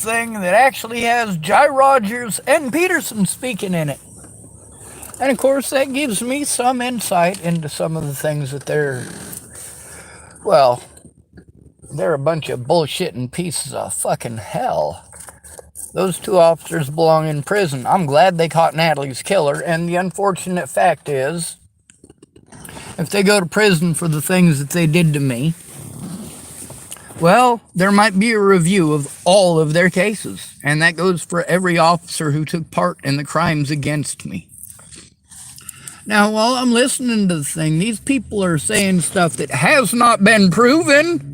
thing that actually has Jai Rogers and Pedersen speaking in it. And of course, that gives me some insight into some of the things that well, they're a bunch of bullshitting pieces of fucking hell. Those two officers belong in prison. I'm glad they caught Natalie's killer, and the unfortunate fact is, if they go to prison for the things that they did to me, well, there might be a review of all of their cases, and that goes for every officer who took part in the crimes against me. Now, while I'm listening to the thing, these people are saying stuff that has not been proven.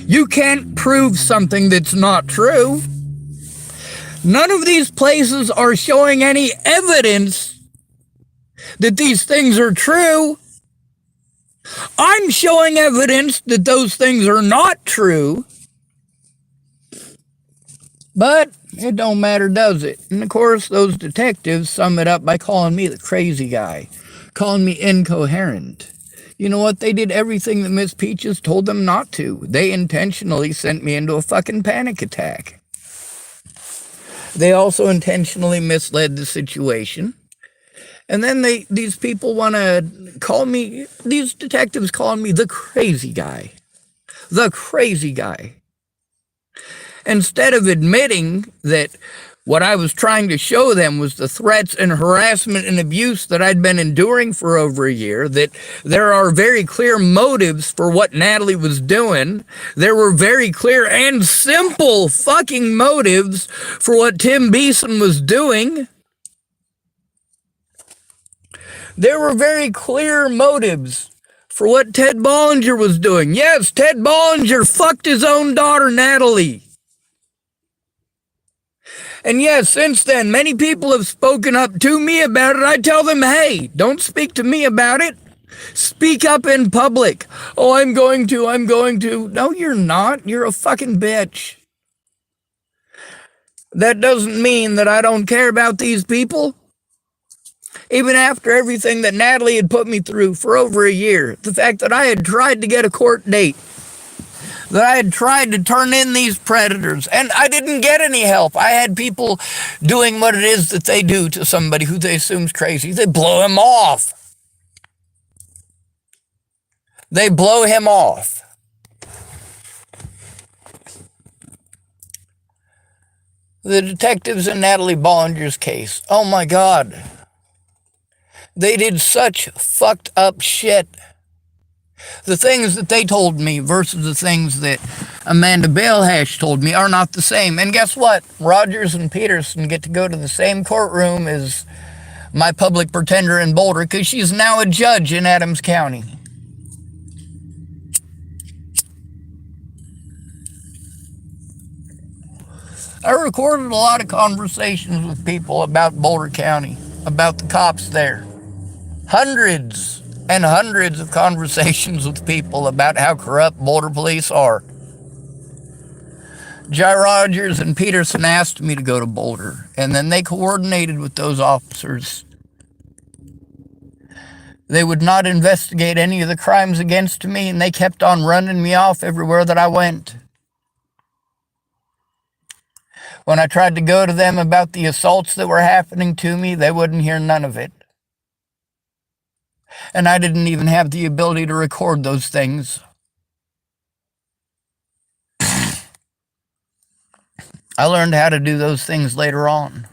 You can't prove something that's not true. None of these places are showing any evidence that these things are true. I'm showing evidence that those things are not true. But it don't matter, does it? And of course, those detectives sum it up by calling me the crazy guy, calling me incoherent. You know what? They did everything that Miss Peaches told them not to. They intentionally sent me into a fucking panic attack. They also intentionally misled the situation. And then these people want to call me, these detectives calling me the crazy guy. The crazy guy. Instead of admitting that what I was trying to show them was the threats and harassment and abuse that I'd been enduring for over a year, that there are very clear motives for what Natalie was doing. There were very clear and simple fucking motives for what Tim Beeson was doing. There were very clear motives for what Ted Bollinger was doing. Yes, Ted Bollinger fucked his own daughter, Natalie. And yes, since then, many people have spoken up to me about it. I tell them, hey, don't speak to me about it. Speak up in public. Oh, I'm going to. No, you're not. You're a fucking bitch. That doesn't mean that I don't care about these people. Even after everything that Natalie had put me through for over a year, the fact that I had tried to get a court date, that I had tried to turn in these predators, and I didn't get any help. I had people doing what it is that they do to somebody who they assume's crazy. They blow him off. They blow him off. The detectives in Natalie Bollinger's case, oh my God. They did such fucked up shit. The things that they told me versus the things that Amanda Balehash told me are not the same. And guess what? Rogers and Pedersen get to go to the same courtroom as my public pretender in Boulder because she's now a judge in Adams County. I recorded a lot of conversations with people about Boulder County, about the cops there. Hundreds and hundreds of conversations with people about how corrupt Boulder police are. Jai Rogers and Pedersen asked me to go to Boulder, and then they coordinated with those officers. They would not investigate any of the crimes against me, and they kept on running me off everywhere that I went. When I tried to go to them about the assaults that were happening to me, they wouldn't hear none of it. And I didn't even have the ability to record those things. I learned how to do those things later on.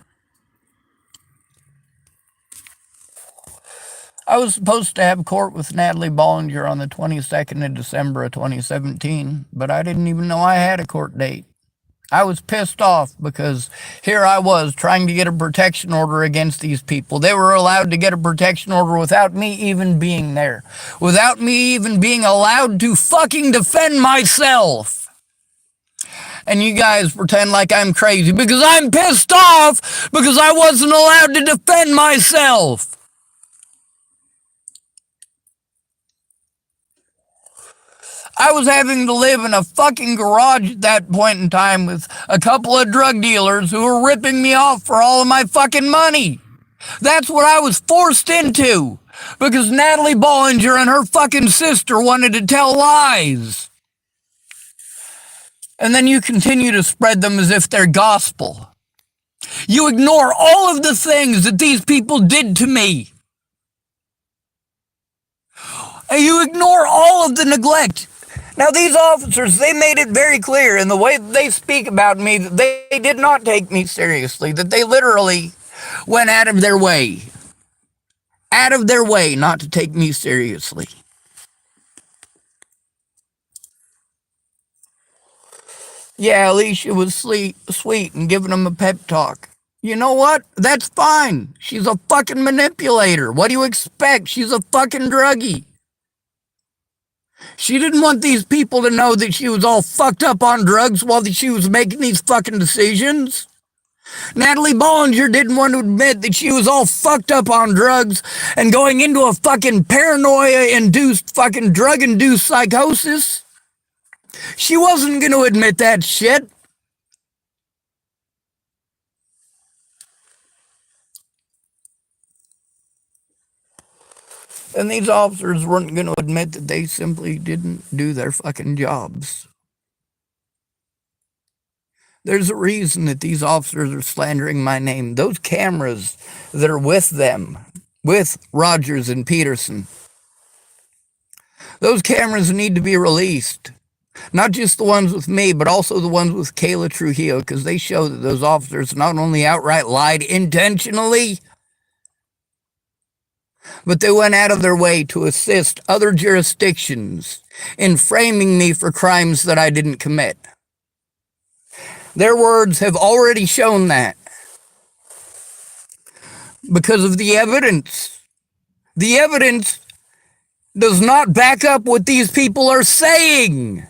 I was supposed to have court with Natalie Bollinger on the 22nd of December of 2017, but I didn't even know I had a court date. I was pissed off because here I was trying to get a protection order against these people. They were allowed to get a protection order without me even being there, without me even being allowed to fucking defend myself. And you guys pretend like I'm crazy because I'm pissed off because I wasn't allowed to defend myself. I was having to live in a fucking garage at that point in time with a couple of drug dealers who were ripping me off for all of my fucking money. That's what I was forced into because Natalie Bollinger and her fucking sister wanted to tell lies. And then you continue to spread them as if they're gospel. You ignore all of the things that these people did to me. And you ignore all of the neglect. Now, these officers, they made it very clear in the way that they speak about me that they did not take me seriously, that they literally went out of their way not to take me seriously. Yeah, Alicia was sweet and giving them a pep talk. You know what? That's fine. She's a fucking manipulator. What do you expect? She's a fucking druggie. She didn't want these people to know that she was all fucked up on drugs while she was making these fucking decisions. Natalie Bollinger didn't want to admit that she was all fucked up on drugs and going into a fucking paranoia-induced, fucking drug-induced psychosis. She wasn't going to admit that shit. And these officers weren't going to admit that they simply didn't do their fucking jobs. There's a reason that these officers are slandering my name. Those cameras that are with them, with Rogers and Pedersen, those cameras need to be released. Not just the ones with me, but also the ones with Kayla Trujillo, because they show that those officers not only outright lied intentionally, but they went out of their way to assist other jurisdictions in framing me for crimes that I didn't commit. Their words have already shown that. Because of the evidence. The evidence does not back up what these people are saying.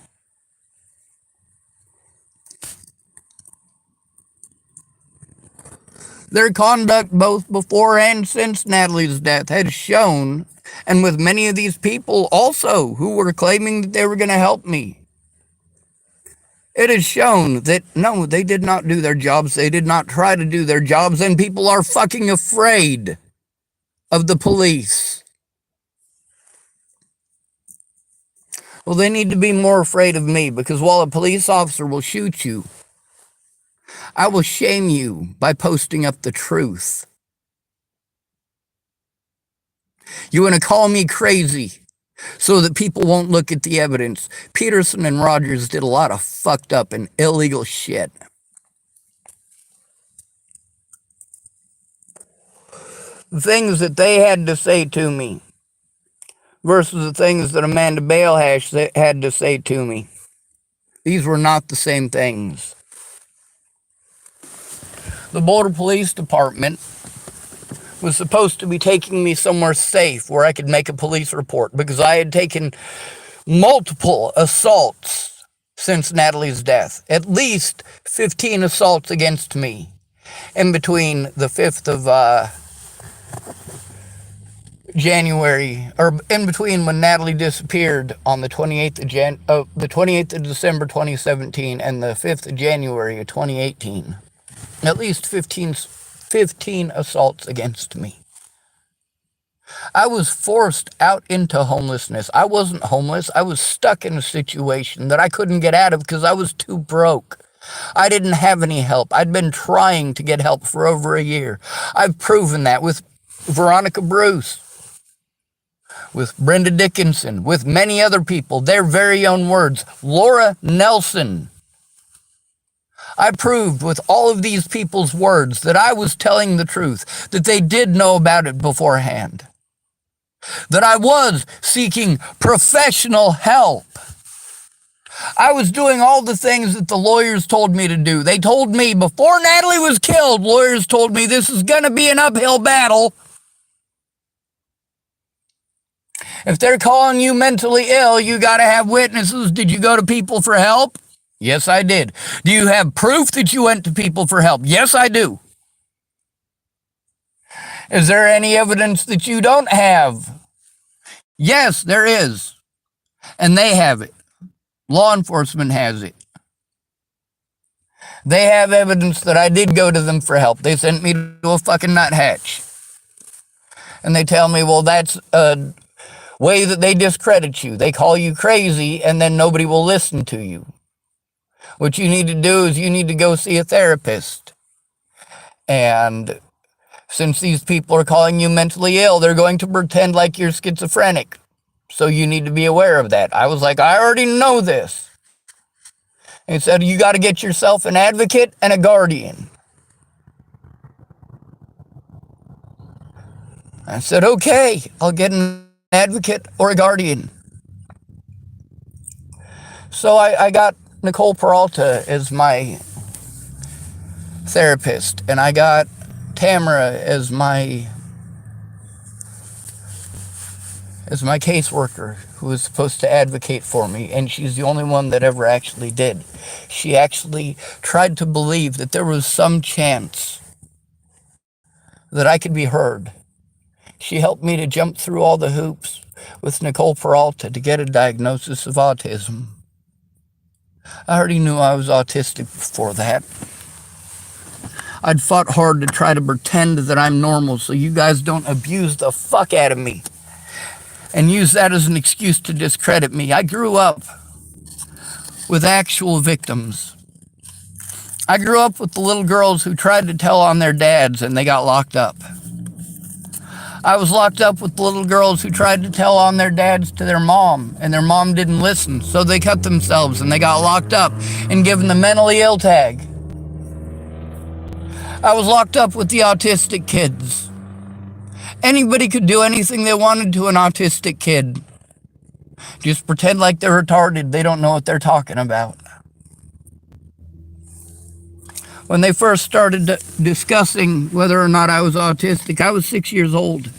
Their conduct both before and since Natalie's death has shown, and with many of these people also who were claiming that they were going to help me, it has shown that no, they did not do their jobs, they did not try to do their jobs, and people are fucking afraid of the police. Well, they need to be more afraid of me, because while a police officer will shoot you, I will shame you by posting up the truth. You want to call me crazy so that people won't look at the evidence. Pedersen and Rogers did a lot of fucked up and illegal shit. The things that they had to say to me versus the things that Amanda Balehash had to say to me. These were not the same things. The Boulder Police Department was supposed to be taking me somewhere safe where I could make a police report because I had taken multiple assaults since Natalie's death. At least 15 assaults against me in between the 5th of January, or in between when Natalie disappeared on the 28th of December 2017 and the 5th of January of 2018. At least 15 assaults against me. I was forced out into homelessness. I wasn't homeless. I was stuck in a situation that I couldn't get out of because I was too broke. I didn't have any help. I'd been trying to get help for over a year. I've proven that with Veronica Bruce, with Brenda Dickinson, with many other people, their very own words. Laura Nelson. I proved with all of these people's words that I was telling the truth, that they did know about it beforehand, that I was seeking professional help. I was doing all the things that the lawyers told me to do. They told me before Natalie was killed, lawyers told me this is going to be an uphill battle. If they're calling you mentally ill, you got to have witnesses. Did you go to people for help? Yes, I did. Do you have proof that you went to people for help? Yes, I do. Is there any evidence that you don't have? Yes, there is. And they have it. Law enforcement has it. They have evidence that I did go to them for help. They sent me to a fucking nuthatch. And they tell me, well, that's a way that they discredit you. They call you crazy, and then nobody will listen to you. What you need to do is you need to go see a therapist. And since these people are calling you mentally ill, they're going to pretend like you're schizophrenic. So you need to be aware of that. I was like, I already know this. And he said, you got to get yourself an advocate and a guardian. I said, okay, I'll get an advocate or a guardian. So I got Nicole Peralta as my therapist, and I got Tamara as my caseworker who was supposed to advocate for me, and she's the only one that ever actually did. She actually tried to believe that there was some chance that I could be heard. She helped me to jump through all the hoops with Nicole Peralta to get a diagnosis of autism. I already knew I was autistic before that. I'd fought hard to try to pretend that I'm normal so you guys don't abuse the fuck out of me and use that as an excuse to discredit me. I grew up with actual victims. I grew up with the little girls who tried to tell on their dads and they got locked up. I was locked up with the little girls who tried to tell on their dads to their mom, and their mom didn't listen, so they cut themselves and they got locked up and given the mentally ill tag. I was locked up with the autistic kids. Anybody could do anything they wanted to an autistic kid. Just pretend like they're retarded. They don't know what they're talking about. When they first started discussing whether or not I was autistic, I was 6 years old.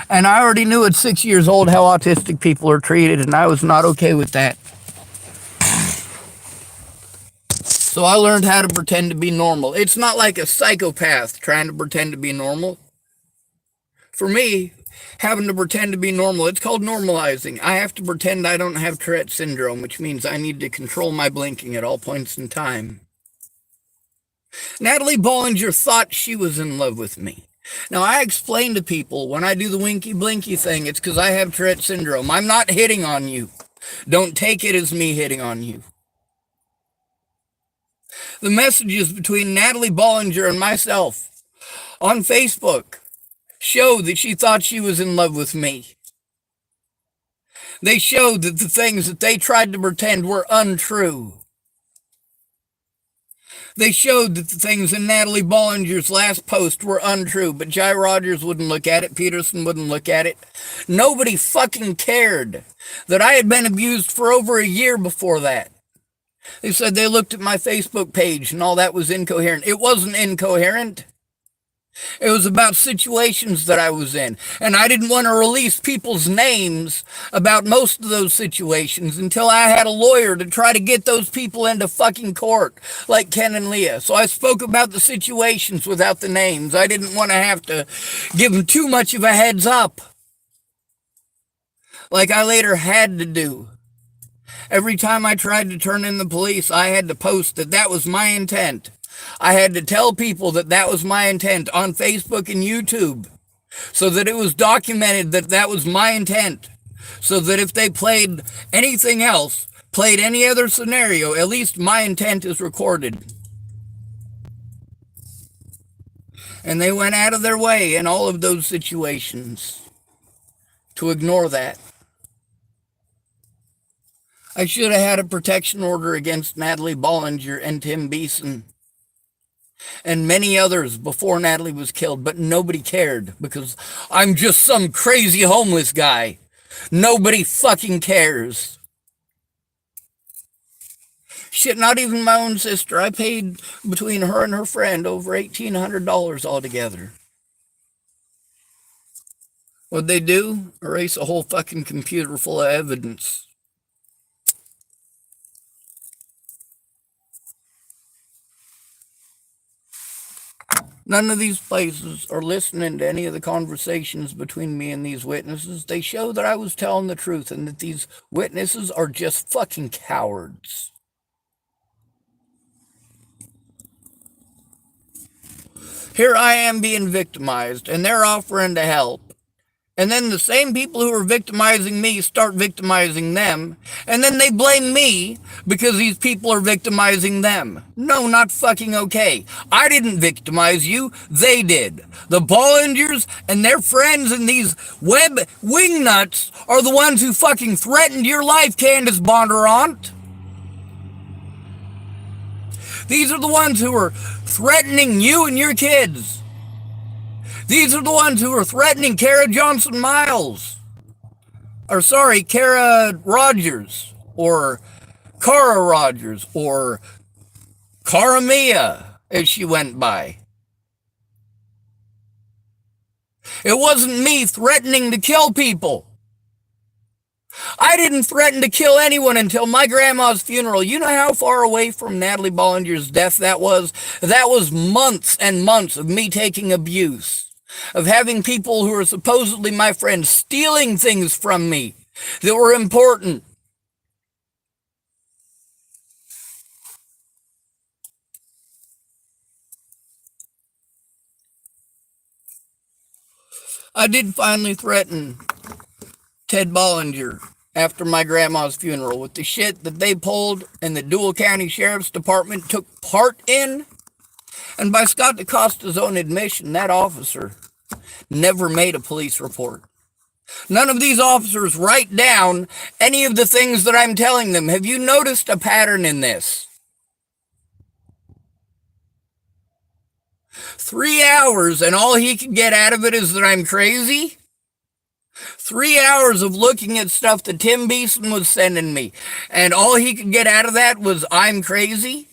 And I already knew at 6 years old how autistic people are treated, and I was not okay with that. So I learned how to pretend to be normal. It's not like a psychopath trying to pretend to be normal. For me, having to pretend to be normal, it's called normalizing. I have to pretend I don't have Tourette syndrome, which means I need to control my blinking at all points in time. Natalie Bollinger thought she was in love with me. Now, I explain to people when I do the winky blinky thing, it's because I have Tourette syndrome. I'm not hitting on you. Don't take it as me hitting on you. The messages between Natalie Bollinger and myself on Facebook show that she thought she was in love with me. They showed that the things that they tried to pretend were untrue. They showed that the things in Natalie Bollinger's last post were untrue, but Jai Rogers wouldn't look at it. Pedersen wouldn't look at it. Nobody fucking cared that I had been abused for over a year before that. They said they looked at my Facebook page and all that was incoherent. It wasn't incoherent. It was about situations that I was in. And I didn't want to release people's names about most of those situations until I had a lawyer to try to get those people into fucking court, like Ken and Leah. So I spoke about the situations without the names. I didn't want to have to give them too much of a heads up, like I later had to do. Every time I tried to turn in the police, I had to post that that was my intent. I had to tell people that that was my intent on Facebook and YouTube so that it was documented that that was my intent. So that if they played anything else, played any other scenario, at least my intent is recorded. And they went out of their way in all of those situations to ignore that. I should have had a protection order against Natalie Bollinger and Tim Beeson and many others before Natalie was killed, but nobody cared because I'm just some crazy homeless guy. Nobody fucking cares. Shit, not even my own sister. I paid between her and her friend over $1,800 altogether. What'd they do? Erase a whole fucking computer full of evidence. None of these places are listening to any of the conversations between me and these witnesses. They show that I was telling the truth and that these witnesses are just fucking cowards. Here I am being victimized, and they're offering to help. And then the same people who are victimizing me start victimizing them. And then they blame me because these people are victimizing them. No, not fucking okay. I didn't victimize you. They did. The Bollingers and their friends and these web wingnuts are the ones who fucking threatened your life, Candace Bondurant. These are the ones who are threatening you and your kids. These are the ones who are threatening Kara Johnson Miles. Or sorry, Kara Rogers. Or Cara Rogers. Or Cara Mia, as she went by. It wasn't me threatening to kill people. I didn't threaten to kill anyone until my grandma's funeral. You know how far away from Natalie Bollinger's death that was? That was months and months of me taking abuse. Of having people who are supposedly my friends stealing things from me that were important. I did finally threaten Ted Bollinger after my grandma's funeral with the shit that they pulled and the Dual County Sheriff's Department took part in. And by Scott DaCosta's own admission, that officer never made a police report. None of these officers write down any of the things that I'm telling them. Have you noticed a pattern in this? 3 hours and all he could get out of it is that I'm crazy? 3 hours of looking at stuff that Tim Beeson was sending me and all he could get out of that was I'm crazy?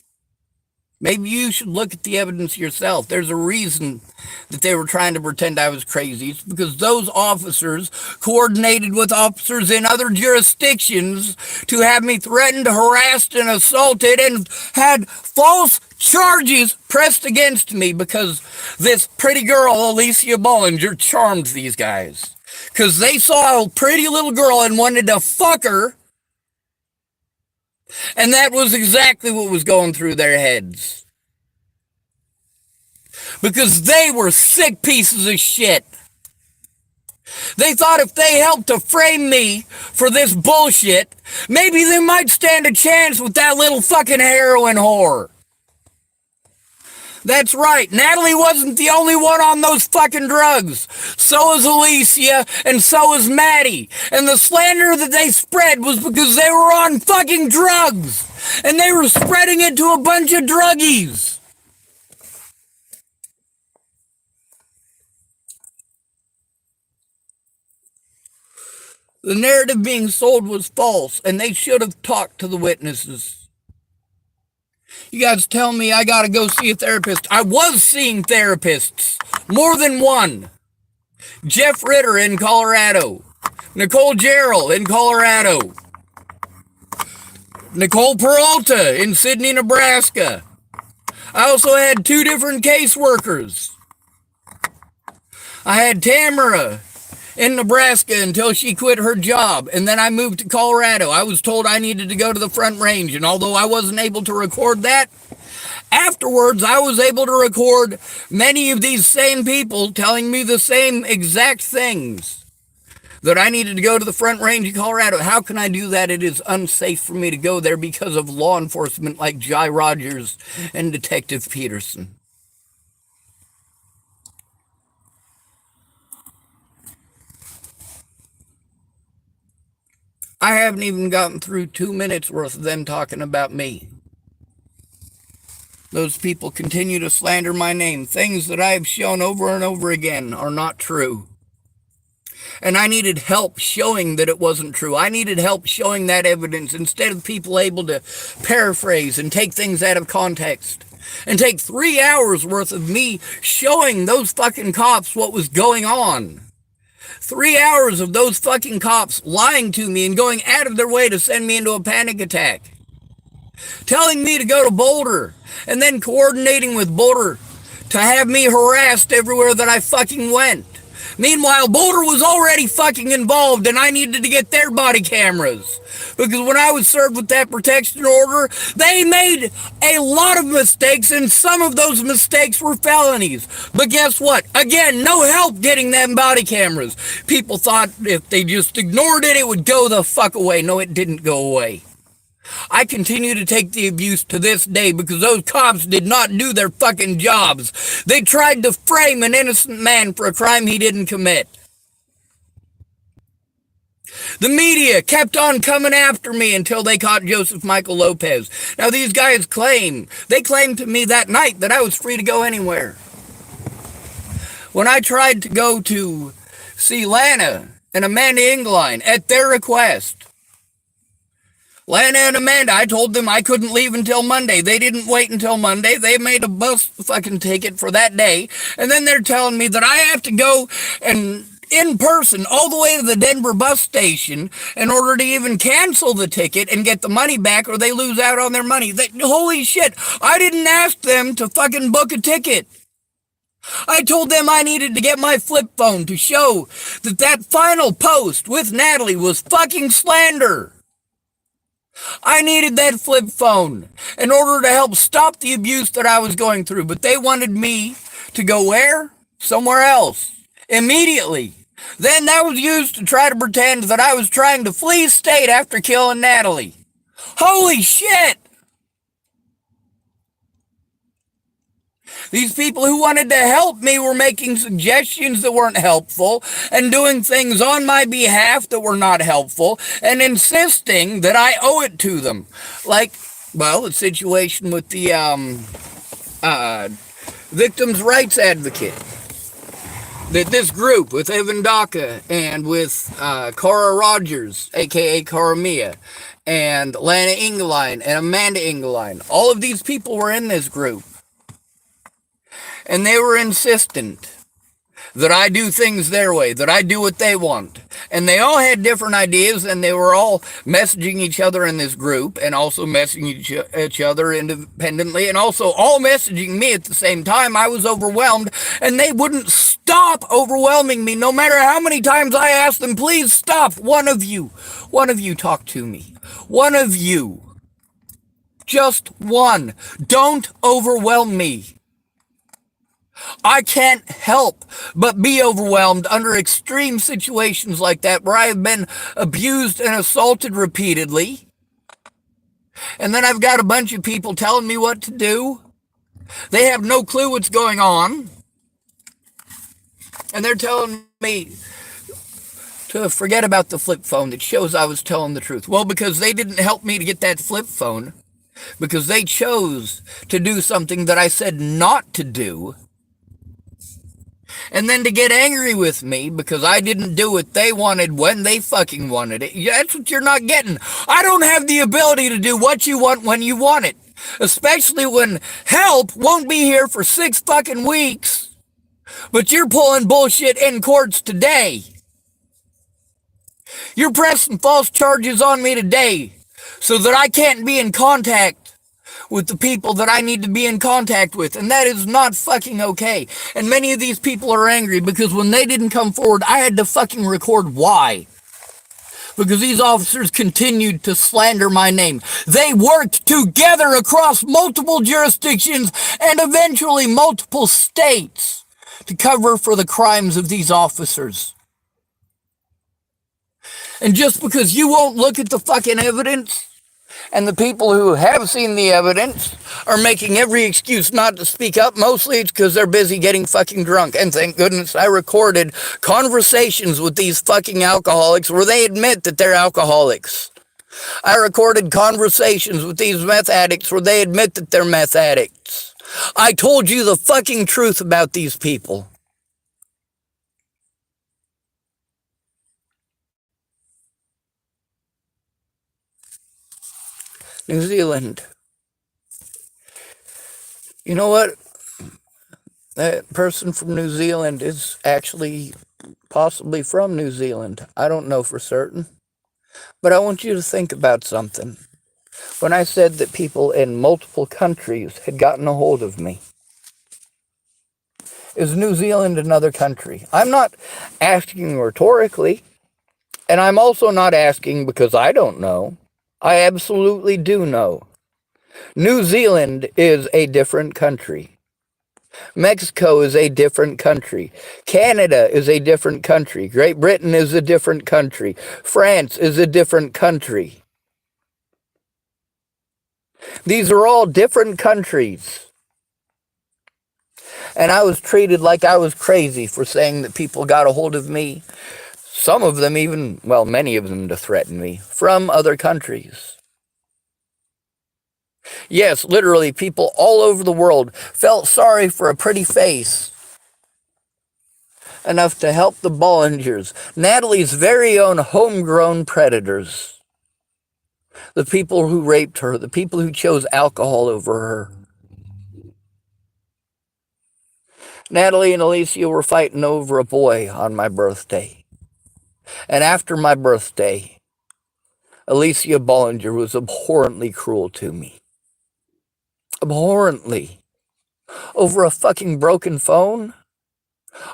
Maybe you should look at the evidence yourself. There's a reason that they were trying to pretend I was crazy. It's because those officers coordinated with officers in other jurisdictions to have me threatened, harassed, and assaulted and had false charges pressed against me because this pretty girl, Alicia Bollinger, charmed these guys. Because they saw a pretty little girl and wanted to fuck her. And that was exactly what was going through their heads. Because they were sick pieces of shit. They thought if they helped to frame me for this bullshit, maybe they might stand a chance with that little fucking heroin whore. That's right, Natalie wasn't the only one on those fucking drugs. So is Alicia, and so is Maddie. And the slander that they spread was because they were on fucking drugs. And they were spreading it to a bunch of druggies. The narrative being sold was false, and they should have talked to the witnesses. You guys tell me I gotta go see a therapist. I was seeing therapists. More than one. Jeff Ritter in Colorado. Nicole Jarrell in Colorado. Nicole Peralta in Sidney, Nebraska. I also had 2 different caseworkers. I had Tamara in Nebraska until she quit her job, and then I moved to Colorado. I was told I needed to go to the Front Range, and although I wasn't able to record that, afterwards I was able to record many of these same people telling me the same exact things, that I needed to go to the Front Range of Colorado. How can I do that? It is unsafe for me to go there because of law enforcement like Jai Rogers and Detective Pedersen. I haven't even gotten through 2 minutes worth of them talking about me. Those people continue to slander my name. Things that I have shown over and over again are not true. And I needed help showing that it wasn't true. I needed help showing that evidence instead of people able to paraphrase and take things out of context. And take 3 hours worth of me showing those fucking cops what was going on. 3 hours of those fucking cops lying to me and going out of their way to send me into a panic attack. Telling me to go to Boulder and then coordinating with Boulder to have me harassed everywhere that I fucking went. Meanwhile, Boulder was already fucking involved, and I needed to get their body cameras. Because when I was served with that protection order, they made a lot of mistakes, and some of those mistakes were felonies. But guess what? Again, no help getting them body cameras. People thought if they just ignored it, it would go the fuck away. No, it didn't go away. I continue to take the abuse to this day because those cops did not do their fucking jobs. They tried to frame an innocent man for a crime he didn't commit. The media kept on coming after me until they caught Joseph Michael Lopez. Now these guys claimed to me that night that I was free to go anywhere. When I tried to go to see Lana and Amanda Ingline at their request, Lana and Amanda, I told them I couldn't leave until Monday. They didn't wait until Monday. They made a bus fucking ticket for that day. And then they're telling me that I have to go and in person all the way to the Denver bus station in order to even cancel the ticket and get the money back, or they lose out on their money. Holy shit, I didn't ask them to fucking book a ticket. I told them I needed to get my flip phone to show that that final post with Natalie was fucking slander. I needed that flip phone in order to help stop the abuse that I was going through. But they wanted me to go where? Somewhere else. Immediately. Then that was used to try to pretend that I was trying to flee state after killing Natalie. Holy shit! These people who wanted to help me were making suggestions that weren't helpful and doing things on my behalf that were not helpful and insisting that I owe it to them. Like, well, the situation with the victims' rights advocate. That this group with Evan Daka and with Cara Rogers, a.k.a. Cara Mia, and Lana Ingline and Amanda Ingline, all of these people were in this group. And they were insistent that I do things their way, that I do what they want. And they all had different ideas, and they were all messaging each other in this group, and also messaging each other independently, and also all messaging me at the same time. I was overwhelmed, and they wouldn't stop overwhelming me, no matter how many times I asked them, please stop. One of you talk to me. One of you. Just one. Don't overwhelm me. I can't help but be overwhelmed under extreme situations like that where I have been abused and assaulted repeatedly. And then I've got a bunch of people telling me what to do. They have no clue what's going on. And they're telling me to forget about the flip phone that shows I was telling the truth. Well, because they didn't help me to get that flip phone, because they chose to do something that I said not to do. And then to get angry with me because I didn't do what they wanted when they fucking wanted it. That's what you're not getting. I don't have the ability to do what you want when you want it. Especially when help won't be here for 6 fucking weeks. But you're pulling bullshit in courts today. You're pressing false charges on me today so that I can't be in contact with the people that I need to be in contact with, and that is not fucking okay. And many of these people are angry because when they didn't come forward, I had to fucking record why. Because these officers continued to slander my name. They worked together across multiple jurisdictions and eventually multiple states to cover for the crimes of these officers. And just because you won't look at the fucking evidence, and the people who have seen the evidence are making every excuse not to speak up. Mostly it's because they're busy getting fucking drunk. And thank goodness I recorded conversations with these fucking alcoholics where they admit that they're alcoholics. I recorded conversations with these meth addicts where they admit that they're meth addicts. I told you the fucking truth about these people. New Zealand. You know what? That person from New Zealand is actually possibly from New Zealand. I don't know for certain. But I want you to think about something. When I said that people in multiple countries had gotten a hold of me, Is New Zealand another country? I'm not asking rhetorically, and I'm also not asking because I don't know. I absolutely do know. New Zealand is a different country. Mexico is a different country. Canada is a different country. Great Britain is a different country. France is a different country. These are all different countries. And I was treated like I was crazy for saying that people got a hold of me. Some of them even, well, many of them to threaten me from other countries. Yes, literally, people all over the world felt sorry for a pretty face enough to help the Bollingers, Natalie's very own homegrown predators. The people who raped her, the people who chose alcohol over her. Natalie and Alicia were fighting over a boy on my birthday. And after my birthday, Alicia Bollinger was abhorrently cruel to me. Abhorrently. Over a fucking broken phone?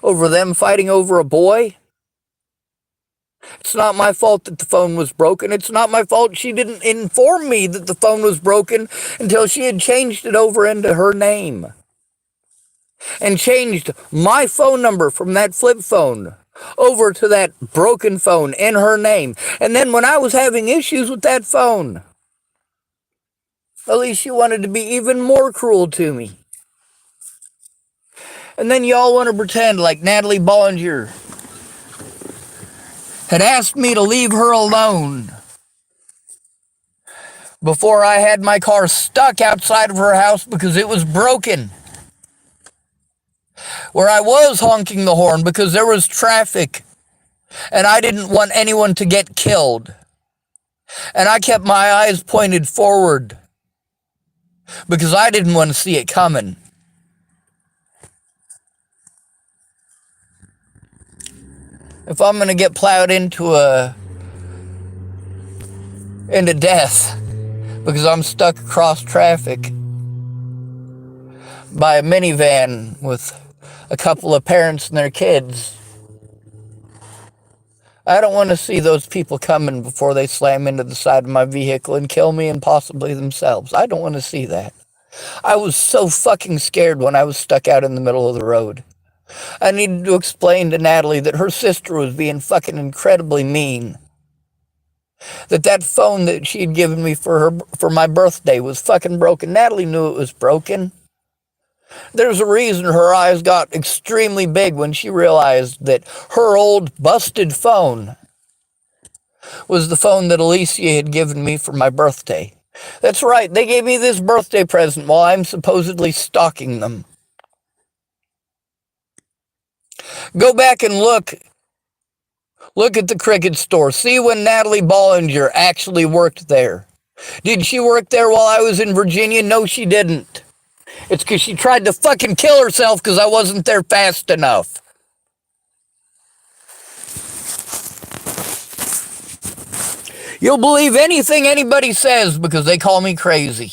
Over them fighting over a boy? It's not my fault that the phone was broken. It's not my fault she didn't inform me that the phone was broken until she had changed it over into her name. And changed my phone number from that flip phone over to that broken phone in her name. And then when I was having issues with that phone, Alicia wanted to be even more cruel to me. And then y'all want to pretend like Natalie Bollinger had asked me to leave her alone before I had my car stuck outside of her house because it was broken. Where I was honking the horn because there was traffic and I didn't want anyone to get killed. And I kept my eyes pointed forward because I didn't want to see it coming. If I'm going to get plowed into death because I'm stuck across traffic by a minivan with a couple of parents and their kids, I don't want to see those people coming before they slam into the side of my vehicle and kill me and possibly themselves. I don't want to see that. I was so fucking scared when I was stuck out in the middle of the road. I needed to explain to Natalie that her sister was being fucking incredibly mean. That phone that she had given me for my birthday was fucking broken. Natalie knew it was broken. There's a reason her eyes got extremely big when she realized that her old busted phone was the phone that Alicia had given me for my birthday. That's right, they gave me this birthday present while I'm supposedly stalking them. Go back and look at the Cricket store. See when Natalie Bollinger actually worked there. Did she work there while I was in Virginia? No, she didn't. It's because she tried to fucking kill herself because I wasn't there fast enough. You'll believe anything anybody says because they call me crazy.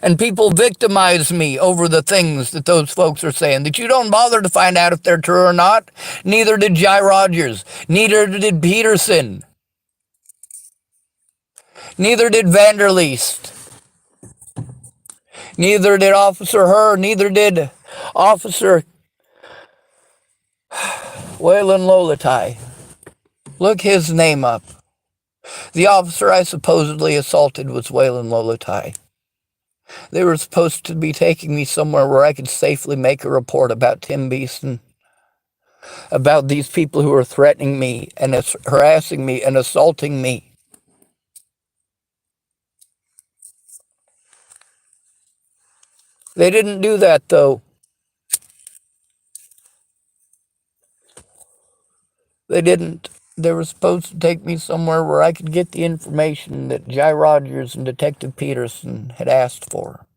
And people victimize me over the things that those folks are saying that you don't bother to find out if they're true or not. Neither did Jai Rogers. Neither did Pedersen. Neither did Vanderleest. Neither did Officer Herr. Neither did Officer Waylon Lolatai. Look his name up. The officer I supposedly assaulted was Waylon Lolatai. They were supposed to be taking me somewhere where I could safely make a report about Tim Beeson, about these people who are threatening me and harassing me and assaulting me. They didn't do that, though. They didn't. They were supposed to take me somewhere where I could get the information that Jai Rogers and Detective Pedersen had asked for.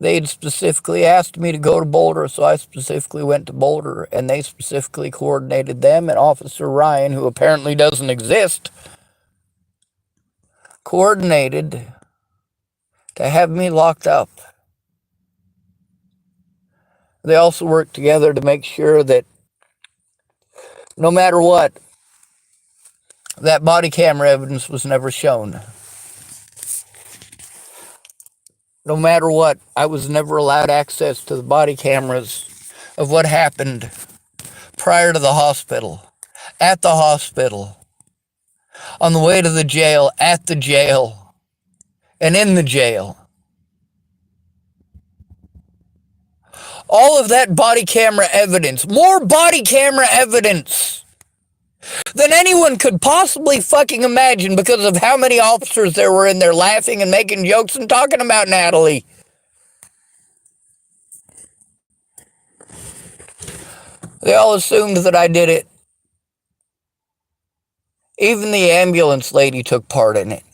They had specifically asked me to go to Boulder, so I specifically went to Boulder, and they specifically coordinated them, and Officer Ryan, who apparently doesn't exist, coordinated to have me locked up They also worked together to make sure that no matter what, that body camera evidence was never shown. No matter what, I was never allowed access to the body cameras of what happened prior to the hospital, at the hospital, on the way to the jail, at the jail, and in the jail. All of that body camera evidence, more body camera evidence than anyone could possibly fucking imagine because of how many officers there were in there laughing and making jokes and talking about Natalie. They all assumed that I did it. Even the ambulance lady took part in it.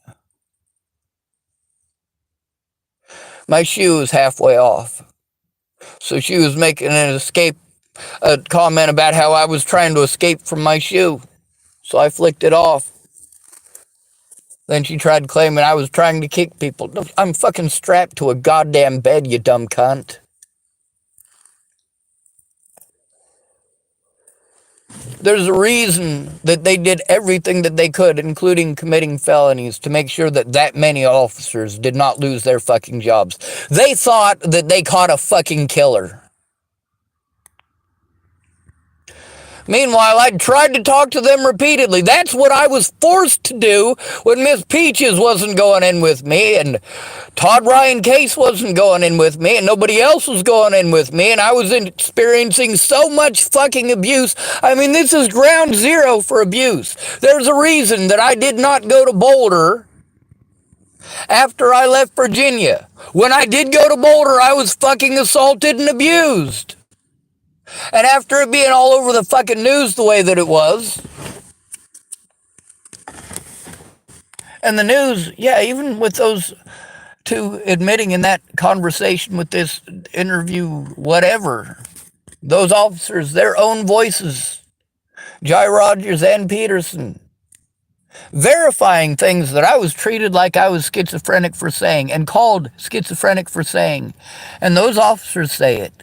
My shoe was halfway off. So she was making a comment about how I was trying to escape from my shoe. So I flicked it off. Then she tried claiming I was trying to kick people. I'm fucking strapped to a goddamn bed, you dumb cunt. There's a reason that they did everything that they could, including committing felonies, to make sure that that many officers did not lose their fucking jobs. They thought that they caught a fucking killer. Meanwhile, I tried to talk to them repeatedly. That's what I was forced to do when Miss Peaches wasn't going in with me, and Todd Ryan Case wasn't going in with me, and nobody else was going in with me, and I was experiencing so much fucking abuse. I mean, this is ground zero for abuse. There's a reason that I did not go to Boulder after I left Virginia. When I did go to Boulder, I was fucking assaulted and abused. And after it being all over the fucking news the way that it was, and the news, yeah, even with those two admitting in that conversation with this interview, whatever, those officers, their own voices, Jai Rogers and Pedersen, verifying things that I was treated like I was schizophrenic for saying and called schizophrenic for saying. And those officers say it.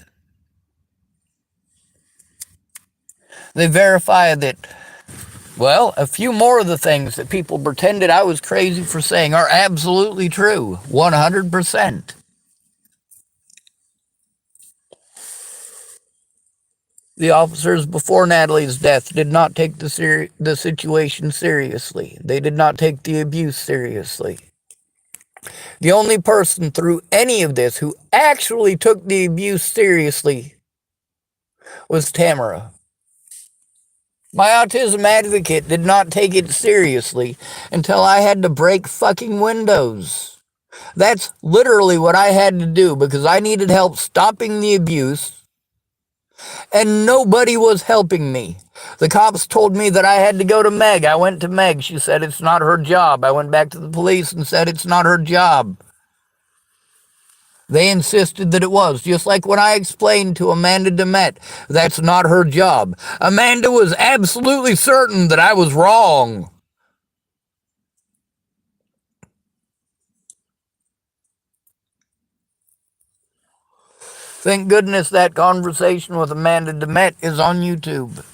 They verify that, well, a few more of the things that people pretended I was crazy for saying are absolutely true, 100%. The officers before Natalie's death did not take the situation seriously. They did not take the abuse seriously. The only person through any of this who actually took the abuse seriously was Tamara. My autism advocate did not take it seriously until I had to break fucking windows. That's literally what I had to do because I needed help stopping the abuse, and nobody was helping me. The cops told me that I had to go to Meg. I went to Meg. She said it's not her job. I went back to the police and said it's not her job. They insisted that it was, just like when I explained to Amanda DeMette that's not her job. Amanda was absolutely certain that I was wrong. Thank goodness that conversation with Amanda DeMette is on YouTube.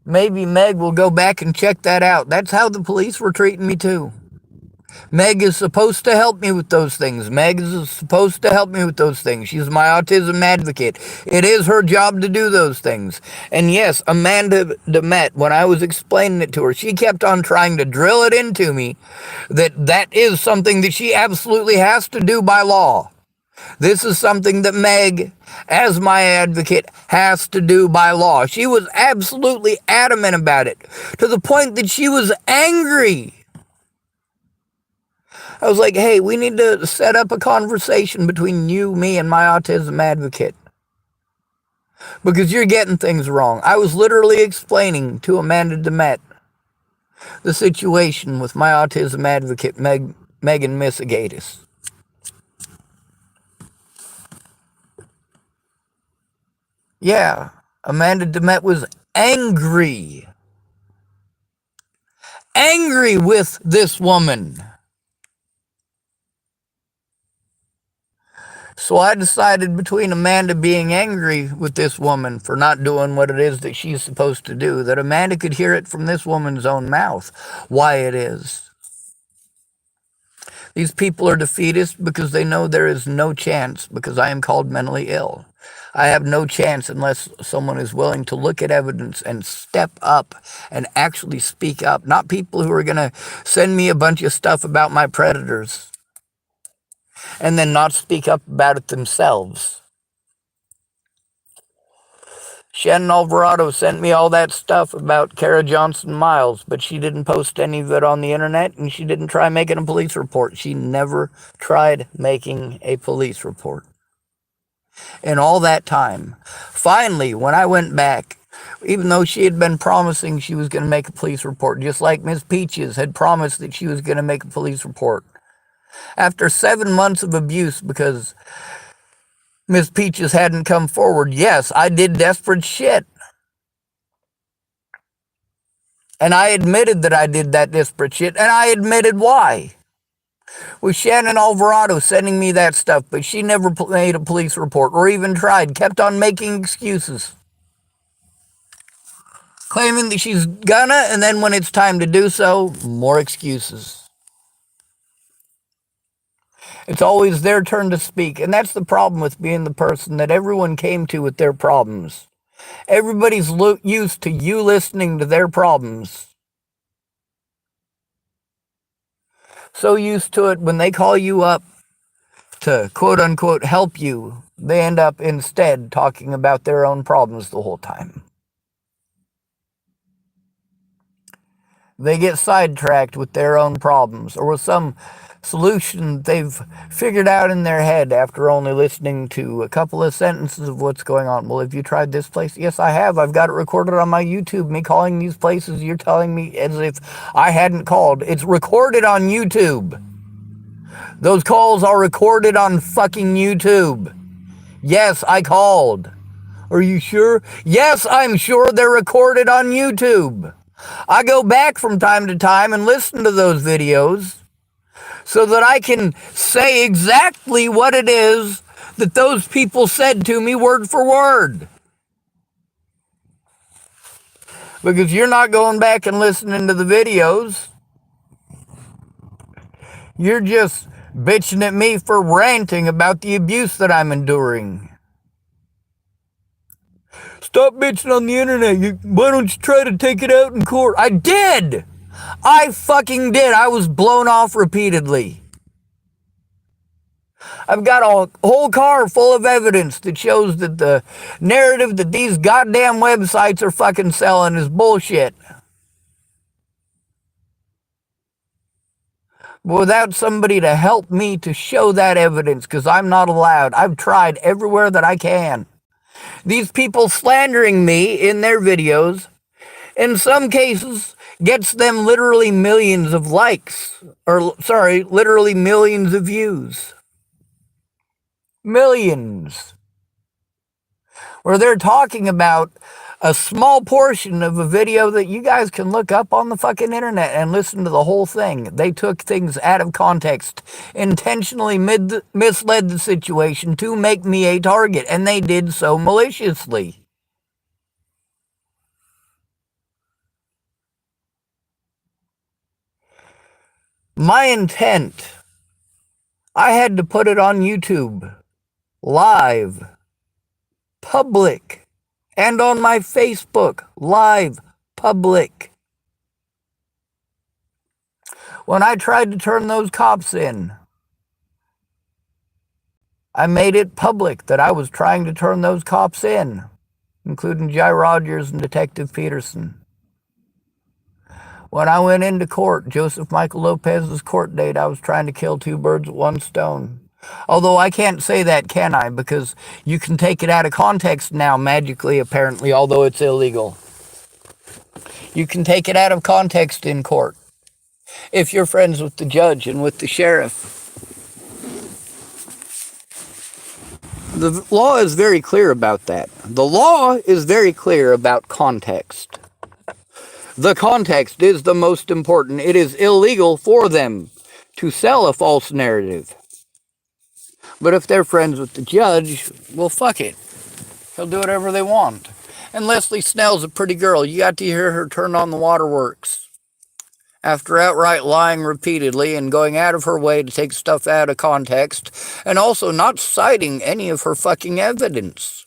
Maybe Meg will go back and check that out. That's how the police were treating me too. Meg is supposed to help me with those things. Meg is supposed to help me with those things. She's my autism advocate. It is her job to do those things. And yes, Amanda DeMette, when I was explaining it to her, she kept on trying to drill it into me that is something that she absolutely has to do by law. This is something that Meg, as my advocate, has to do by law. She was absolutely adamant about it, to the point that she was angry. I was like, hey, we need to set up a conversation between you, me, and my autism advocate, because you're getting things wrong. I was literally explaining to Amanda DeMette the situation with my autism advocate, Megan Missigatis. Yeah, Amanda DeMette was angry with this woman. So I decided between Amanda being angry with this woman for not doing what it is that she's supposed to do, that Amanda could hear it from this woman's own mouth why it is. These people are defeatist because they know there is no chance, because I am called mentally ill. I have no chance unless someone is willing to look at evidence and step up and actually speak up. Not people who are going to send me a bunch of stuff about my predators and then not speak up about it themselves. Shannon Alvarado sent me all that stuff about Kara Johnson Miles, but she didn't post any of it on the internet, and she didn't try making a police report. She never tried making a police report. In all that time, finally, when I went back, even though she had been promising she was going to make a police report, just like Miss Peaches had promised that she was going to make a police report, after 7 months of abuse because Miss Peaches hadn't come forward, yes, I did desperate shit. And I admitted that I did that desperate shit, and I admitted why. With Shannon Alvarado sending me that stuff, but she never made a police report or even tried, kept on making excuses. Claiming that she's gonna, and then when it's time to do so, more excuses. It's always their turn to speak, and that's the problem with being the person that everyone came to with their problems. Everybody's used to you listening to their problems. So used to it, when they call you up to quote-unquote help you, they end up instead talking about their own problems the whole time. They get sidetracked with their own problems or with some solution they've figured out in their head after only listening to a couple of sentences of what's going on. Well, have you tried this place? Yes, I have. I've got it recorded on my YouTube, me calling these places. You're telling me as if I hadn't called. It's recorded on YouTube. Those calls are recorded on fucking YouTube. Yes, I called. Are you sure? Yes, I'm sure they're recorded on YouTube. I go back from time to time and listen to those videos so that I can say exactly what it is that those people said to me word for word. Because you're not going back and listening to the videos. You're just bitching at me for ranting about the abuse that I'm enduring. Stop bitching on the internet. Why don't you try to take it out in court? I did! I fucking did. I was blown off repeatedly. I've got a whole car full of evidence that shows that the narrative that these goddamn websites are fucking selling is bullshit. But without somebody to help me to show that evidence, because I'm not allowed. I've tried everywhere that I can. These people slandering me in their videos, in some cases, gets them literally millions of likes. Literally millions of views. Millions. Where they're talking about a small portion of a video that you guys can look up on the fucking internet and listen to the whole thing. They took things out of context, intentionally misled the situation to make me a target, and they did so maliciously. My intent, I had to put it on YouTube, live, public, and on my Facebook, live, public. When I tried to turn those cops in, I made it public that I was trying to turn those cops in, including Jai Rogers and Detective Pedersen. When I went into court, Joseph Michael Lopez's court date, I was trying to kill two birds with one stone. Although I can't say that, can I? Because you can take it out of context now, magically, apparently, although it's illegal. You can take it out of context in court if you're friends with the judge and with the sheriff. The law is very clear about that. The law is very clear about context. The context is the most important. It is illegal for them to sell a false narrative. But if they're friends with the judge, well, fuck it. He'll do whatever they want. And Leslie Snell's a pretty girl. You got to hear her turn on the waterworks. After outright lying repeatedly and going out of her way to take stuff out of context, and also not citing any of her fucking evidence.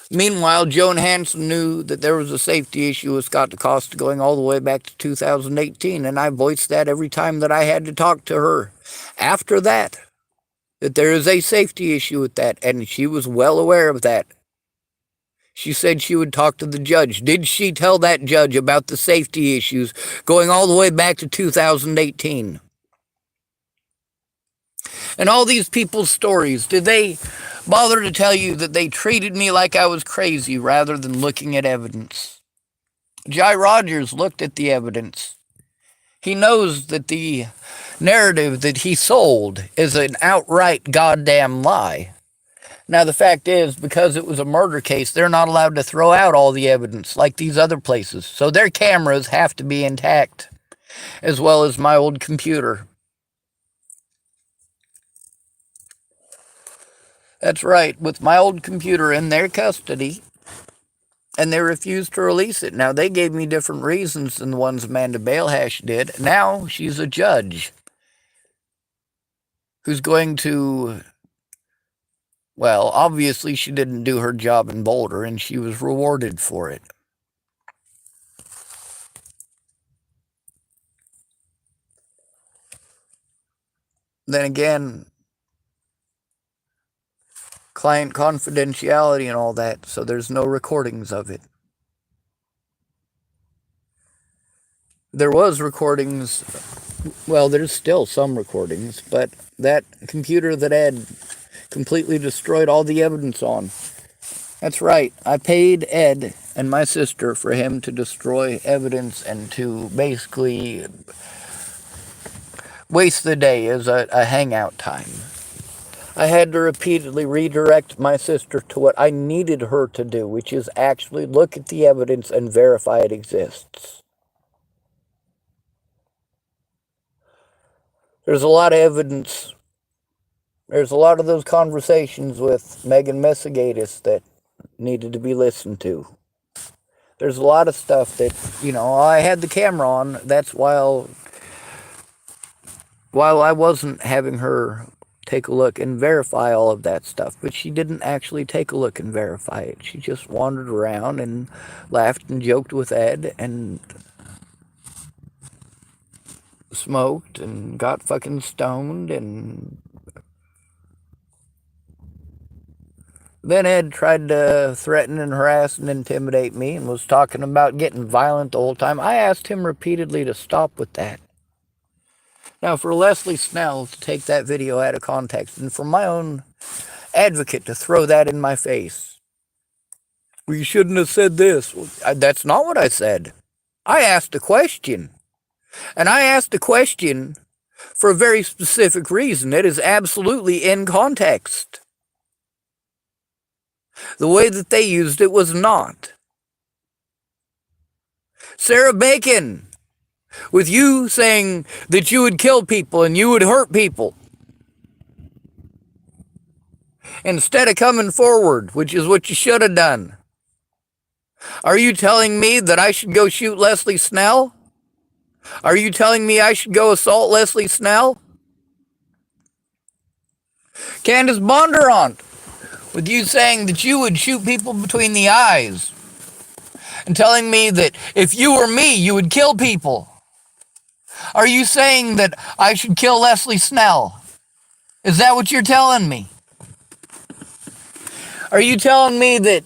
Meanwhile, Joan Hansen knew that there was a safety issue with Scott DeCosta going all the way back to 2018, and I voiced that every time that I had to talk to her. After that there is a safety issue with that, and she was well aware of that. She said she would talk to the judge. Did she tell that judge about the safety issues going all the way back to 2018? And all these people's stories, did they bother to tell you that they treated me like I was crazy rather than looking at evidence? Jai Rogers looked at the evidence. He knows that the narrative that he sold is an outright goddamn lie. Now, the fact is, because it was a murder case, they're not allowed to throw out all the evidence like these other places. So their cameras have to be intact, as well as my old computer. That's right, with my old computer in their custody, and they refused to release it. Now, they gave me different reasons than the ones Amanda Balehash did. Now, she's a judge who's going to... Well, obviously she didn't do her job in Boulder, and she was rewarded for it. Then again, client confidentiality and all that, so there's no recordings of it. There was recordings, well, there's still some recordings, but that computer that had completely destroyed all the evidence on. That's right. I paid Ed and my sister for him to destroy evidence and to basically waste the day as a hangout time. I had to repeatedly redirect my sister to what I needed her to do, which is actually look at the evidence and verify it exists. There's a lot of evidence. There's a lot of those conversations with Megan Messigatis that needed to be listened to. There's a lot of stuff that, I had the camera on. That's while I wasn't having her take a look and verify all of that stuff. But she didn't actually take a look and verify it. She just wandered around and laughed and joked with Ed and smoked and got fucking stoned and... Then Ed tried to threaten and harass and intimidate me and was talking about getting violent the whole time. I asked him repeatedly to stop with that. Now, for Leslie Snell to take that video out of context and for my own advocate to throw that in my face. Well, you shouldn't have said this. Well, that's not what I said. I asked a question. And I asked a question for a very specific reason. It is absolutely in context. The way that they used it was not. Sarah Bacon, with you saying that you would kill people and you would hurt people, instead of coming forward, which is what you should have done. Are you telling me that I should go shoot Leslie Snell? Are you telling me I should go assault Leslie Snell? Candace Bondurant, with you saying that you would shoot people between the eyes and telling me that if you were me, you would kill people. Are you saying that I should kill Leslie Snell? Is that what you're telling me? Are you telling me that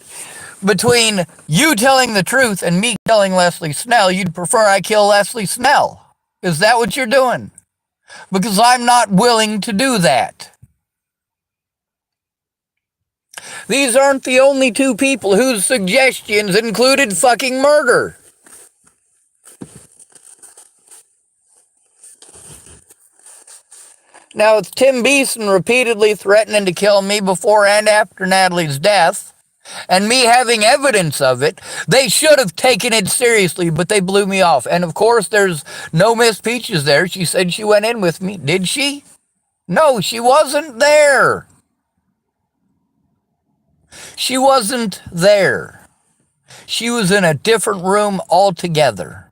between you telling the truth and me killing Leslie Snell, you'd prefer I kill Leslie Snell? Is that what you're doing? Because I'm not willing to do that. These aren't the only two people whose suggestions included fucking murder. Now, with Tim Beeson repeatedly threatening to kill me before and after Natalie's death, And me having evidence of it, they should have taken it seriously, but they blew me off. And of course, there's no Miss Peaches there. She said she went in with me. Did she? No, she wasn't there. She wasn't there. She was in a different room altogether.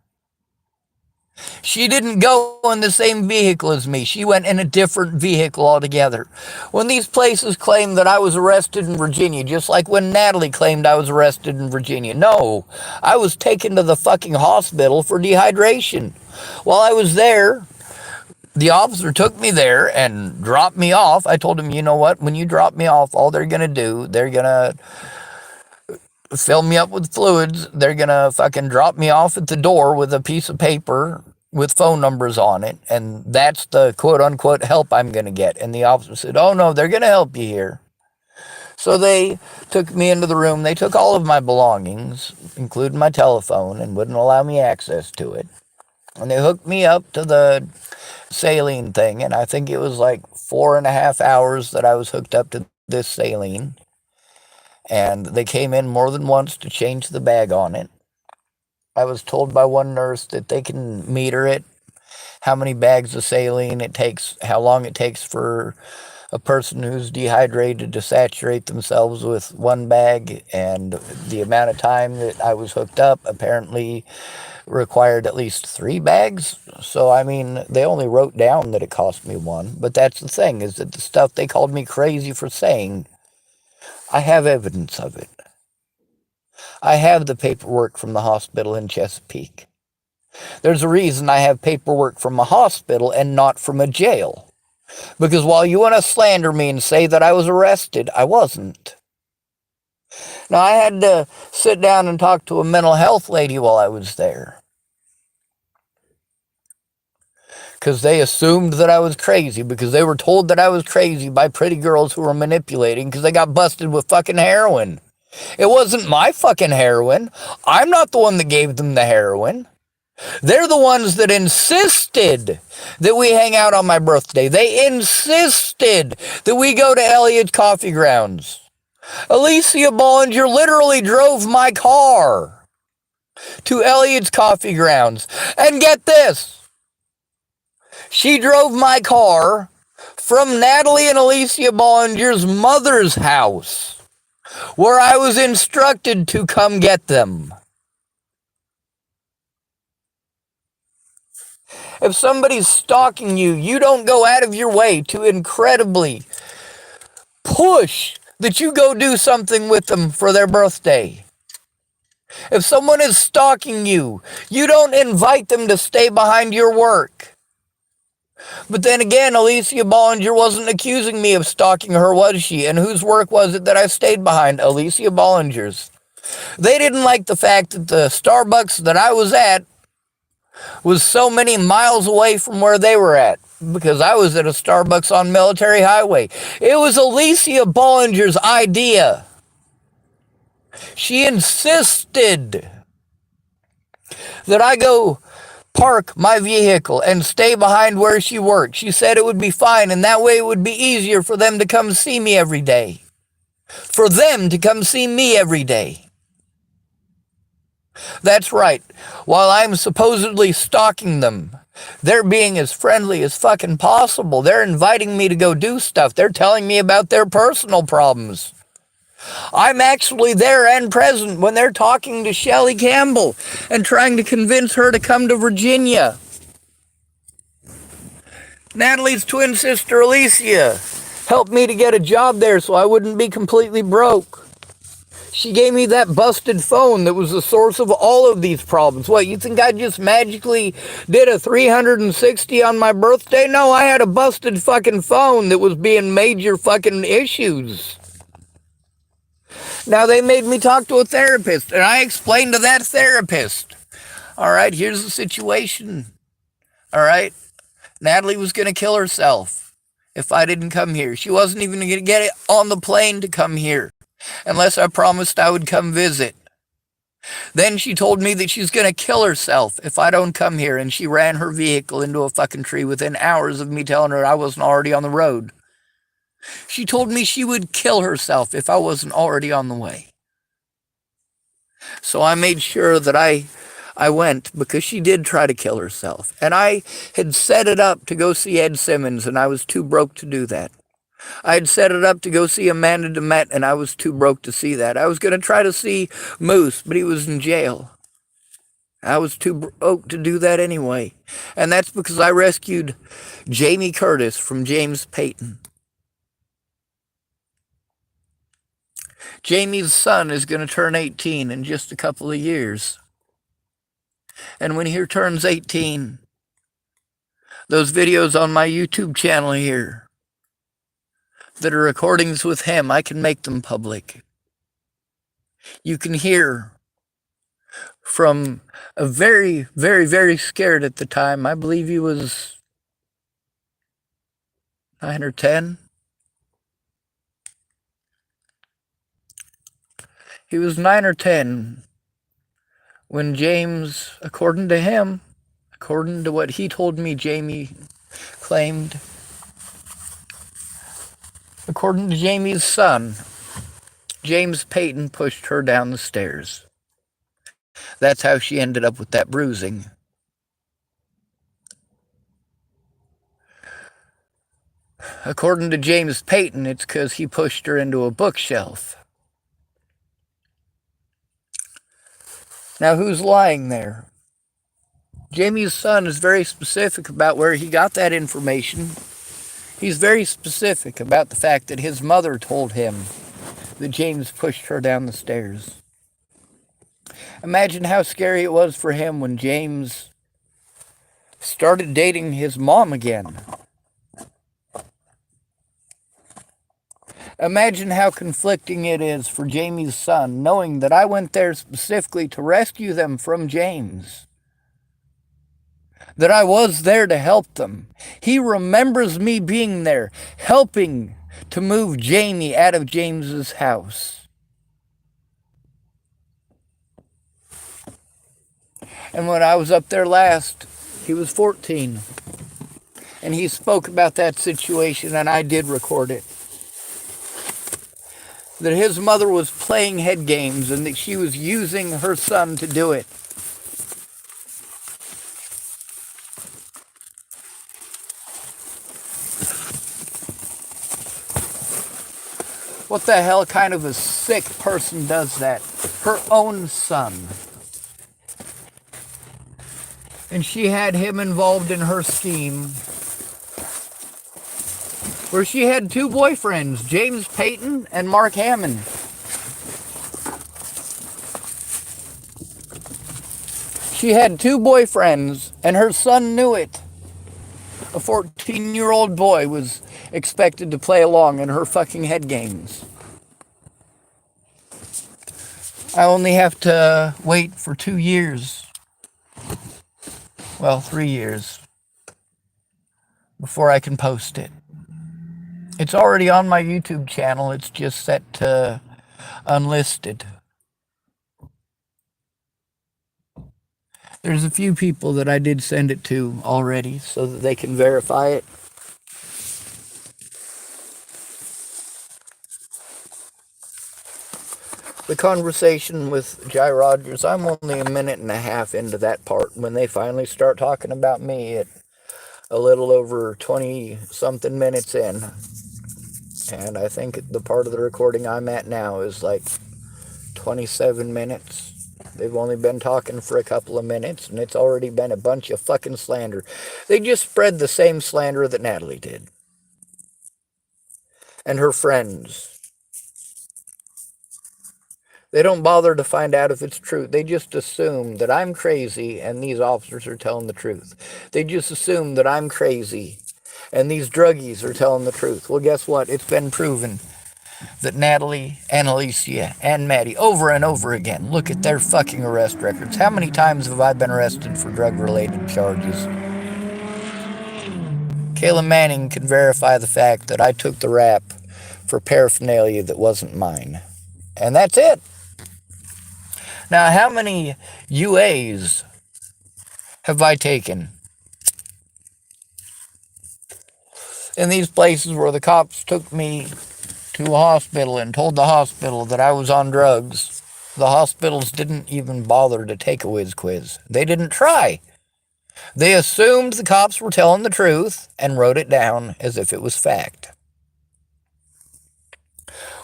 She didn't go in the same vehicle as me. She went in a different vehicle altogether. When these places claimed that I was arrested in Virginia, just like when Natalie claimed I was arrested in Virginia, no, I was taken to the fucking hospital for dehydration. While I was there, the officer took me there and dropped me off. I told him, you know what, when you drop me off, all they're going to do, they're going to fill me up with fluids. They're going to fucking drop me off at the door with a piece of paper with phone numbers on it. And that's the quote unquote help I'm going to get. And the officer said, oh no, they're going to help you here. So they took me into the room. They took all of my belongings, including my telephone, and wouldn't allow me access to it. And they hooked me up to the saline thing. And I think it was like 4.5 hours that I was hooked up to this saline. And they came in more than once to change the bag on it. I was told by one nurse that they can meter it, how many bags of saline it takes, how long it takes for a person who's dehydrated to saturate themselves with one bag, and the amount of time that I was hooked up apparently required at least 3 bags. So, I mean, they only wrote down that it cost me 1. But that's the thing, is that the stuff they called me crazy for saying, I have evidence of it. I have the paperwork from the hospital in Chesapeake. There's a reason I have paperwork from a hospital and not from a jail. Because while you want to slander me and say that I was arrested, I wasn't. Now, I had to sit down and talk to a mental health lady while I was there. Because they assumed that I was crazy, because they were told that I was crazy by pretty girls who were manipulating because they got busted with fucking heroin. It wasn't my fucking heroin. I'm not the one that gave them the heroin. They're the ones that insisted that we hang out on my birthday. They insisted that we go to Elliot's Coffee Grounds. Alicia Bollinger literally drove my car to Elliot's Coffee Grounds. And get this. She drove my car from Natalie and Alicia Bollinger's mother's house, where I was instructed to come get them. If somebody's stalking you, you don't go out of your way to incredibly push that you go do something with them for their birthday. If someone is stalking you, you don't invite them to stay behind your work. But then again, Alicia Bollinger wasn't accusing me of stalking her, was she? And whose work was it that I stayed behind? Alicia Bollinger's. They didn't like the fact that the Starbucks that I was at was so many miles away from where they were at, because I was at a Starbucks on Military Highway. It was Alicia Bollinger's idea. She insisted that I go park my vehicle and stay behind where she worked. She said it would be fine, and that way it would be easier for them to come see me every day. For them to come see me every day. That's right. While I'm supposedly stalking them, they're being as friendly as fucking possible. They're inviting me to go do stuff. They're telling me about their personal problems. I'm actually there and present when they're talking to Shelley Campbell and trying to convince her to come to Virginia. Natalie's twin sister, Alicia, helped me to get a job there so I wouldn't be completely broke. She gave me that busted phone that was the source of all of these problems. What, you think I just magically did a 360 on my birthday? No, I had a busted fucking phone that was being major fucking issues. Now, they made me talk to a therapist, and I explained to that therapist, all right, here's the situation. All right, Natalie was going to kill herself if I didn't come here. She wasn't even going to get it on the plane to come here unless I promised I would come visit. Then she told me that she's going to kill herself if I don't come here, and she ran her vehicle into a fucking tree within hours of me telling her I wasn't already on the road. She told me she would kill herself if I wasn't already on the way. So I made sure that I went because she did try to kill herself. And I had set it up to go see Ed Simmons, and I was too broke to do that. I had set it up to go see Amanda DeMette, and I was too broke to see that. I was going to try to see Moose, but he was in jail. I was too broke to do that anyway. And that's because I rescued Jamie Curtis from James Payton. Jamie's son is going to turn 18 in just a couple of years. And when he turns 18, those videos on my YouTube channel here that are recordings with him, I can make them public. You can hear from a very, very, very scared at the time. I believe he was 9 or 10. He was 9 or 10 when James, according to him, according to what he told me Jamie claimed, according to Jamie's son, James Payton pushed her down the stairs. That's how she ended up with that bruising. According to James Payton, it's because he pushed her into a bookshelf. Now, who's lying there? Jamie's son is very specific about where he got that information. He's very specific about the fact that his mother told him that James pushed her down the stairs. Imagine how scary it was for him when James started dating his mom again. Imagine how conflicting it is for Jamie's son, knowing that I went there specifically to rescue them from James. That I was there to help them. He remembers me being there, helping to move Jamie out of James's house. And when I was up there last, he was 14. And he spoke about that situation, and I did record it. That his mother was playing head games and that she was using her son to do it. What the hell kind of a sick person does that? Her own son. And she had him involved in her scheme, where she had two boyfriends, James Payton and Mark Hammond. She had two boyfriends, and her son knew it. A 14-year-old boy was expected to play along in her fucking head games. I only have to wait for 2 years. Well, 3 years before I can post it. It's already on my YouTube channel. It's just set to unlisted. There's a few people that I did send it to already so that they can verify it. The conversation with Jai Rogers, I'm only a minute and a half into that part when they finally start talking about me at a little over 20-something minutes in. And I think the part of the recording I'm at now is like 27 minutes. They've only been talking for a couple of minutes, and it's already been a bunch of fucking slander. They just spread the same slander that Natalie did. And her friends. They don't bother to find out if it's true. They just assume that I'm crazy and these officers are telling the truth. They just assume that I'm crazy and these druggies are telling the truth. Well, guess what? It's been proven that Natalie and Alicia and Maddie, over and over again, look at their fucking arrest records. How many times have I been arrested for drug-related charges? Kayla Manning can verify the fact that I took the rap for paraphernalia that wasn't mine. And that's it. Now, how many UAs have I taken? In these places where the cops took me to a hospital and told the hospital that I was on drugs, The hospitals didn't even bother to take a whiz quiz. They didn't try. They assumed the cops were telling the truth and wrote it down as if it was fact.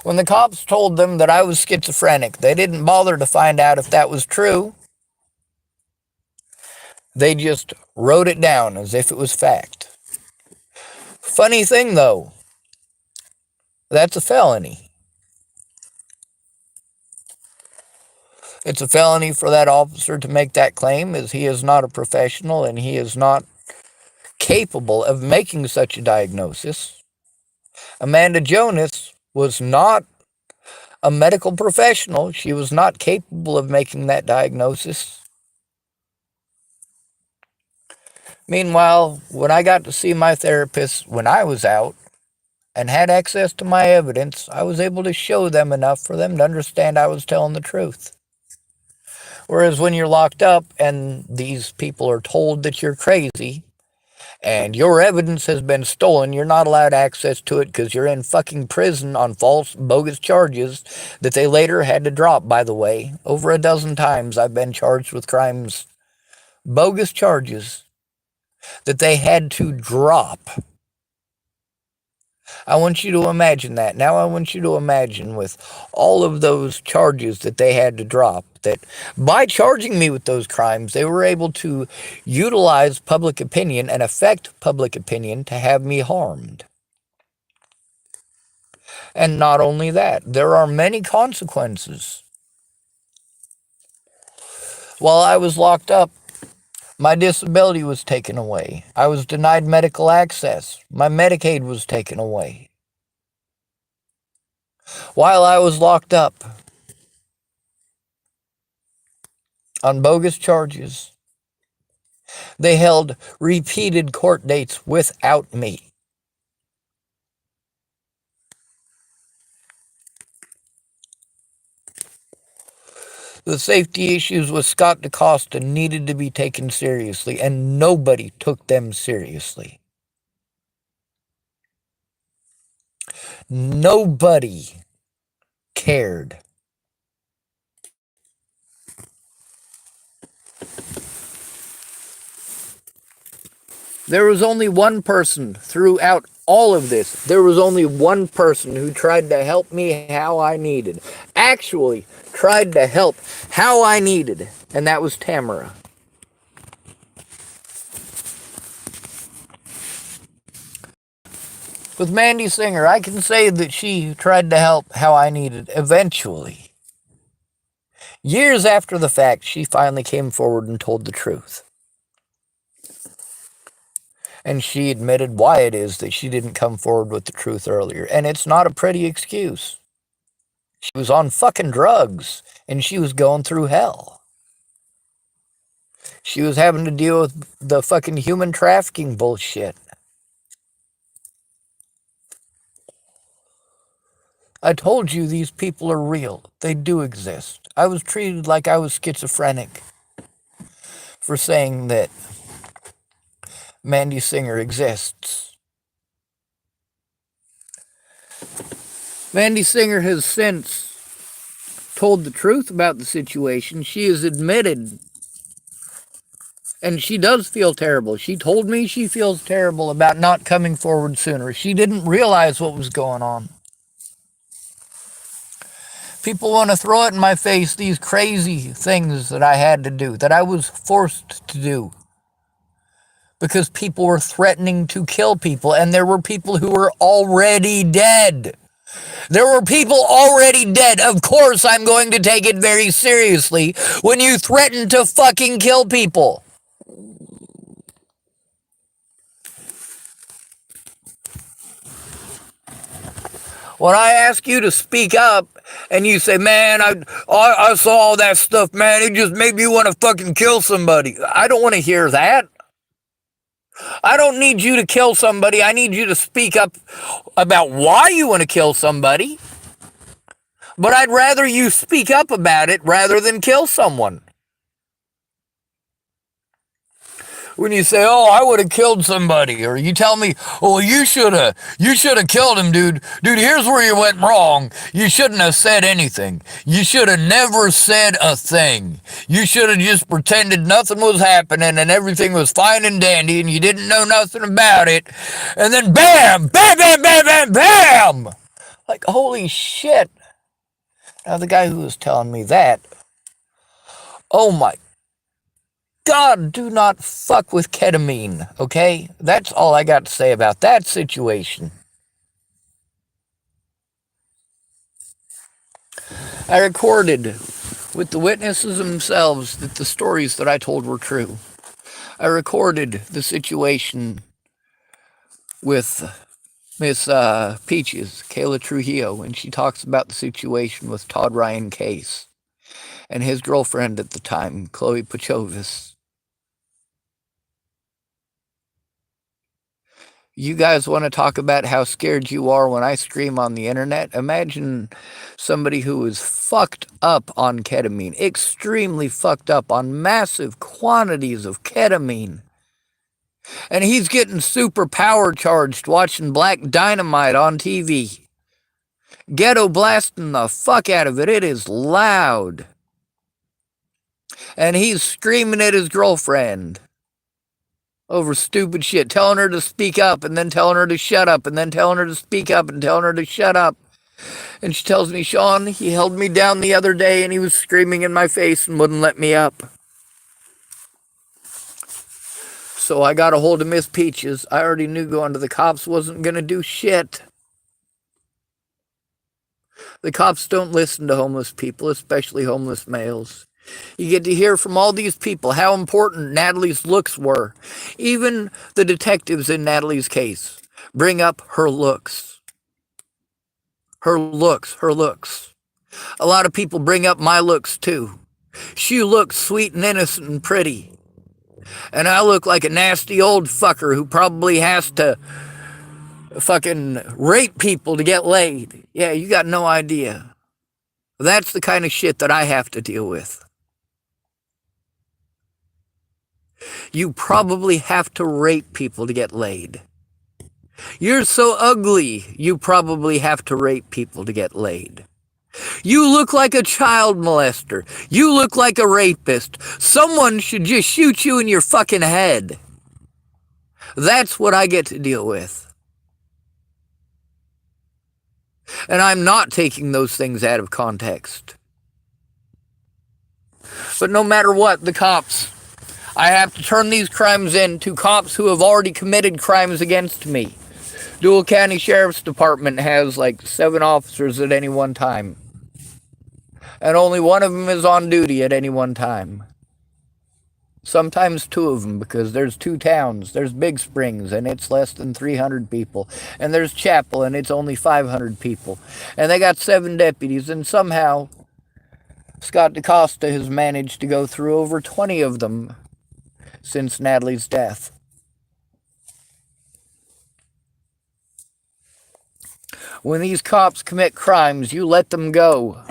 When the cops told them that I was schizophrenic, they didn't bother to find out if that was true. They just wrote it down as if it was fact. Funny thing though, that's a felony. It's a felony for that officer to make that claim, as he is not a professional and he is not capable of making such a diagnosis. Amanda Jonas was not a medical professional. She was not capable of making that diagnosis. Meanwhile, when I got to see my therapist when I was out and had access to my evidence, I was able to show them enough for them to understand I was telling the truth. Whereas when you're locked up and these people are told that you're crazy and your evidence has been stolen, you're not allowed access to it because you're in fucking prison on false, bogus charges that they later had to drop, by the way. Over a dozen times I've been charged with crimes, bogus charges that they had to drop. I want you to imagine that. Now I want you to imagine with all of those charges that they had to drop, that by charging me with those crimes, they were able to utilize public opinion and affect public opinion to have me harmed. And not only that, there are many consequences. While I was locked up, my disability was taken away. I was denied medical access. My Medicaid was taken away. While I was locked up on bogus charges, they held repeated court dates without me. The safety issues with Scott DaCosta needed to be taken seriously, and nobody took them seriously. Nobody cared. There was only one person throughout all of this. There was only one person who tried to help me how I needed. Actually, tried to help how I needed, and that was Tamara. With Mandy Singer, I can say that she tried to help how I needed eventually. Years after the fact, she finally came forward and told the truth. And she admitted why it is that she didn't come forward with the truth earlier. And it's not a pretty excuse. She was on fucking drugs, and she was going through hell. She was having to deal with the fucking human trafficking bullshit. I told you these people are real. They do exist. I was treated like I was schizophrenic for saying that Mandy Singer exists. Mandy Singer has since told the truth about the situation. She has admitted, and she does feel terrible. She told me she feels terrible about not coming forward sooner. She didn't realize what was going on. People want to throw it in my face, these crazy things that I had to do, that I was forced to do. Because people were threatening to kill people, and there were people who were already dead. There were people already dead. Of course I'm going to take it very seriously when you threaten to fucking kill people. When I ask you to speak up and you say, man, I saw all that stuff, man, it just made me want to fucking kill somebody. I don't want to hear that. I don't need you to kill somebody. I need you to speak up about why you want to kill somebody. But I'd rather you speak up about it rather than kill someone. When you say, "Oh, I would have killed somebody," or you tell me, "Oh, you should have killed him, dude. Dude, here's where you went wrong. You shouldn't have said anything. You should have never said a thing. You should have just pretended nothing was happening and everything was fine and dandy and you didn't know nothing about it." And then bam, bam, bam, bam, bam, bam. Like, holy shit. Now, the guy who was telling me that, oh my God, do not fuck with ketamine, okay? That's all I got to say about that situation. I recorded with the witnesses themselves that the stories that I told were true. I recorded the situation with Miss Peaches, Kayla Trujillo, and she talks about the situation with Todd Ryan Case and his girlfriend at the time, Chloe Pachovis. You guys want to talk about how scared you are when I scream on the internet? Imagine somebody who is fucked up on ketamine, extremely fucked up on massive quantities of ketamine. And he's getting super power charged watching Black Dynamite on TV. Ghetto blasting the fuck out of it. It is loud. And he's screaming at his girlfriend over stupid shit, telling her to speak up and then telling her to shut up and then telling her to speak up and telling her to shut up. And she tells me, "Sean, he held me down the other day and he was screaming in my face and wouldn't let me up." So I got a hold of Miss Peaches. I already knew going to the cops wasn't going to do shit. The cops don't listen to homeless people, especially homeless males. You get to hear from all these people how important Natalie's looks were. Even the detectives in Natalie's case bring up her looks. Her looks, her looks. A lot of people bring up my looks too. She looks sweet and innocent and pretty. And I look like a nasty old fucker who probably has to fucking rape people to get laid. Yeah, you got no idea. That's the kind of shit that I have to deal with. You probably have to rape people to get laid. You're so ugly, you probably have to rape people to get laid. You look like a child molester. You look like a rapist. Someone should just shoot you in your fucking head. That's what I get to deal with. And I'm not taking those things out of context. But no matter what, the cops, I have to turn these crimes in to cops who have already committed crimes against me. Dual County Sheriff's Department has like 7 officers at any one time. And only one of them is on duty at any one time. Sometimes 2 of them, because there's 2 towns. There's Big Springs, and it's less than 300 people. And there's Chapel, and it's only 500 people. And they got 7 deputies, and somehow Scott DaCosta has managed to go through over 20 of them since Natalie's death. When these cops commit crimes, you let them go.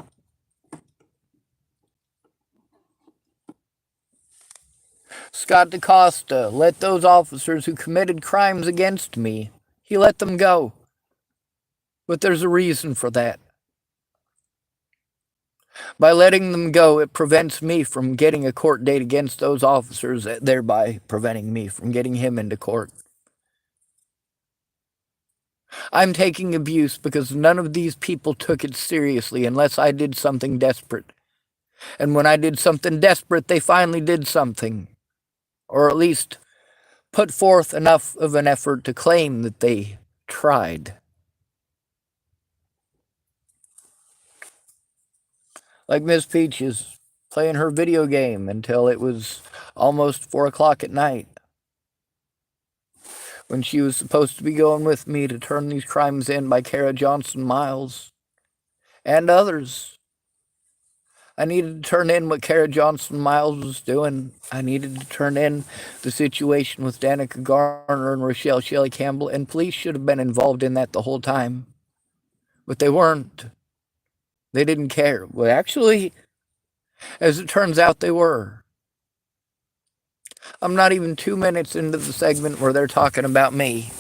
Scott DaCosta let those officers who committed crimes against me, he let them go. But there's a reason for that. By letting them go, it prevents me from getting a court date against those officers, thereby preventing me from getting him into court. I'm taking abuse because none of these people took it seriously unless I did something desperate. And when I did something desperate, they finally did something. Or at least put forth enough of an effort to claim that they tried. Like Miss Peaches playing her video game until it was almost 4 o'clock at night, when she was supposed to be going with me to turn these crimes in by Kara Johnson Miles and others. I needed to turn in what Kara Johnson Miles was doing. I needed to turn in the situation with Danica Garner and Rochelle Shelley Campbell, and police should have been involved in that the whole time. But they weren't. They didn't care. Well, actually, as it turns out, they were. I'm not even 2 minutes into the segment where they're talking about me.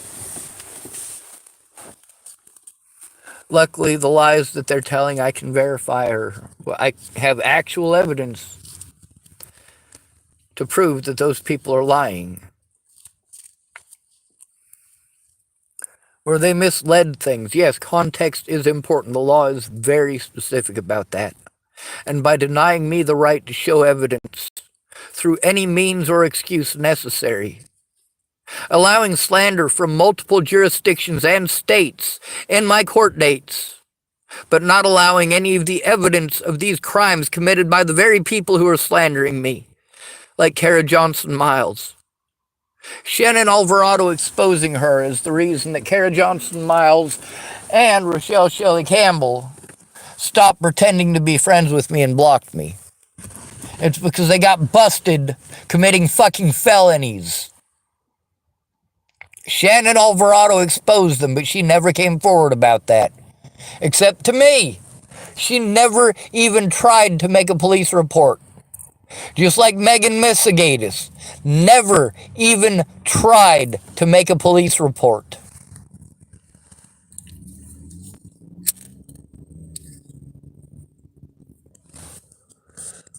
Luckily, the lies that they're telling I can verify, or I have actual evidence to prove that those people are lying. Where they misled things. Yes, context is important. The law is very specific about that. And by denying me the right to show evidence through any means or excuse necessary, allowing slander from multiple jurisdictions and states in my court dates, but not allowing any of the evidence of these crimes committed by the very people who are slandering me, like Kara Johnson Miles. Shannon Alvarado exposing her is the reason that Kara Johnson Miles and Rochelle Shelley Campbell stopped pretending to be friends with me and blocked me. It's because they got busted committing fucking felonies. Shannon Alvarado exposed them, but she never came forward about that. Except to me. She never even tried to make a police report. Just like Megan Missigatis never even tried to make a police report.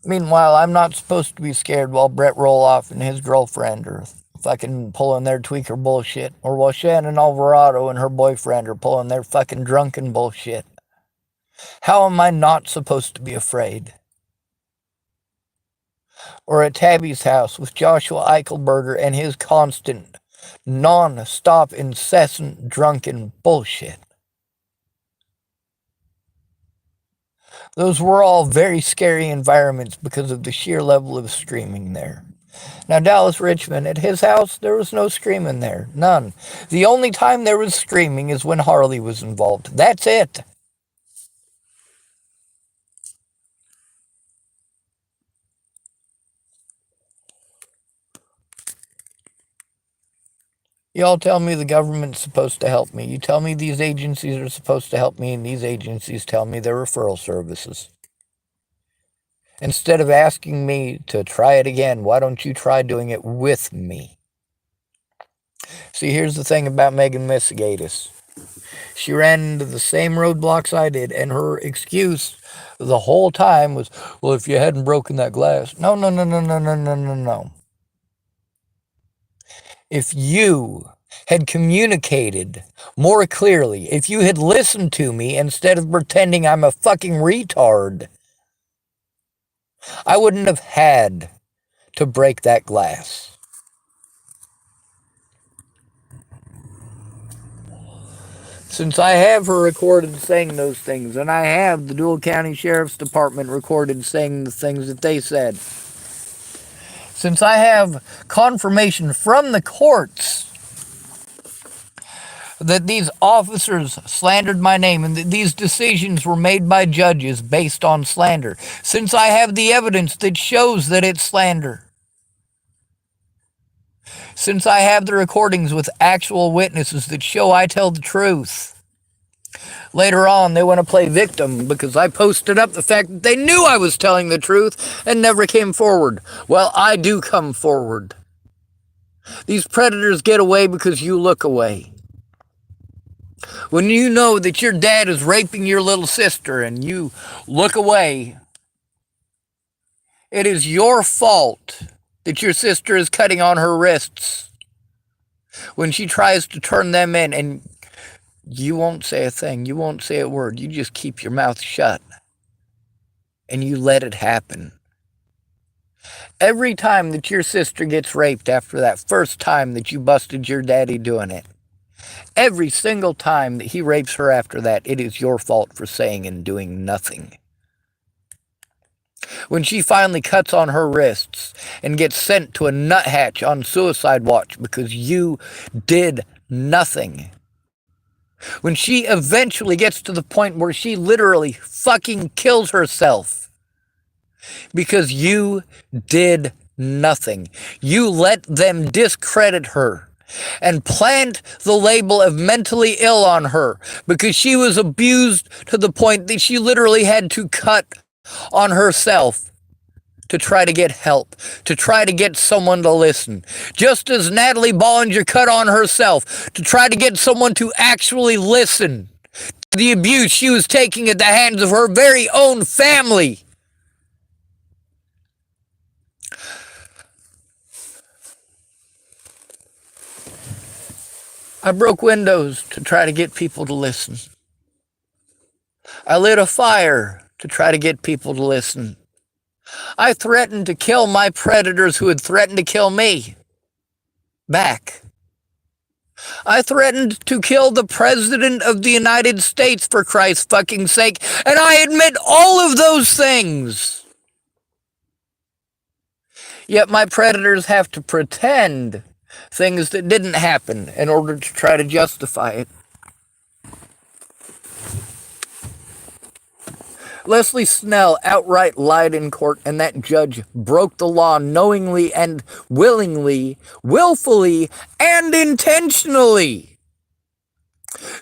Meanwhile, I'm not supposed to be scared while Brett Roloff and his girlfriend are fucking pulling their tweaker bullshit, or while Shannon Alvarado and her boyfriend are pulling their fucking drunken bullshit. How am I not supposed to be afraid? Or at Tabby's house with Joshua Eichelberger and his constant, non-stop, incessant drunken bullshit. Those were all very scary environments because of the sheer level of screaming there. Now, Dallas Richmond, at his house, there was no screaming there. None. The only time there was screaming is when Harley was involved. That's it. Y'all tell me the government's supposed to help me. You tell me these agencies are supposed to help me, and these agencies tell me they're referral services. Instead of asking me to try it again, why don't you try doing it with me? See, here's the thing about Megan Missigatis. She ran into the same roadblocks I did, and her excuse the whole time was, well, if you hadn't broken that glass. No. If you had communicated more clearly, if you had listened to me instead of pretending I'm a fucking retard, I wouldn't have had to break that glass. Since I have her recorded saying those things, and I have the Dual County Sheriff's Department recorded saying the things that they said, since I have confirmation from the courts that these officers slandered my name and that these decisions were made by judges based on slander, since I have the evidence that shows that it's slander, since I have the recordings with actual witnesses that show I tell the truth. Later on, they want to play victim because I posted up the fact that they knew I was telling the truth and never came forward. Well, I do come forward. These predators get away because you look away. When you know that your dad is raping your little sister and you look away, it is your fault that your sister is cutting on her wrists when she tries to turn them in, and you won't say a thing. You won't say a word. You just keep your mouth shut. And you let it happen. Every time that your sister gets raped after that first time that you busted your daddy doing it, every single time that he rapes her after that, it is your fault for saying and doing nothing. When she finally cuts on her wrists and gets sent to a nuthatch on suicide watch because you did nothing. When she eventually gets to the point where she literally fucking kills herself because you did nothing. You let them discredit her and plant the label of mentally ill on her because she was abused to the point that she literally had to cut on herself. to try to get help, to try to get someone to listen. Just as Natalie Bollinger cut on herself to try to get someone to actually listen to the abuse she was taking at the hands of her very own family. I broke windows to try to get people to listen. I lit a fire to try to get people to listen. I threatened to kill my predators who had threatened to kill me back. I threatened to kill the President of the United States, for Christ's fucking sake, and I admit all of those things. Yet my predators have to pretend things that didn't happen in order to try to justify it. Leslie Snell outright lied in court, and that judge broke the law knowingly and willingly, willfully, and intentionally.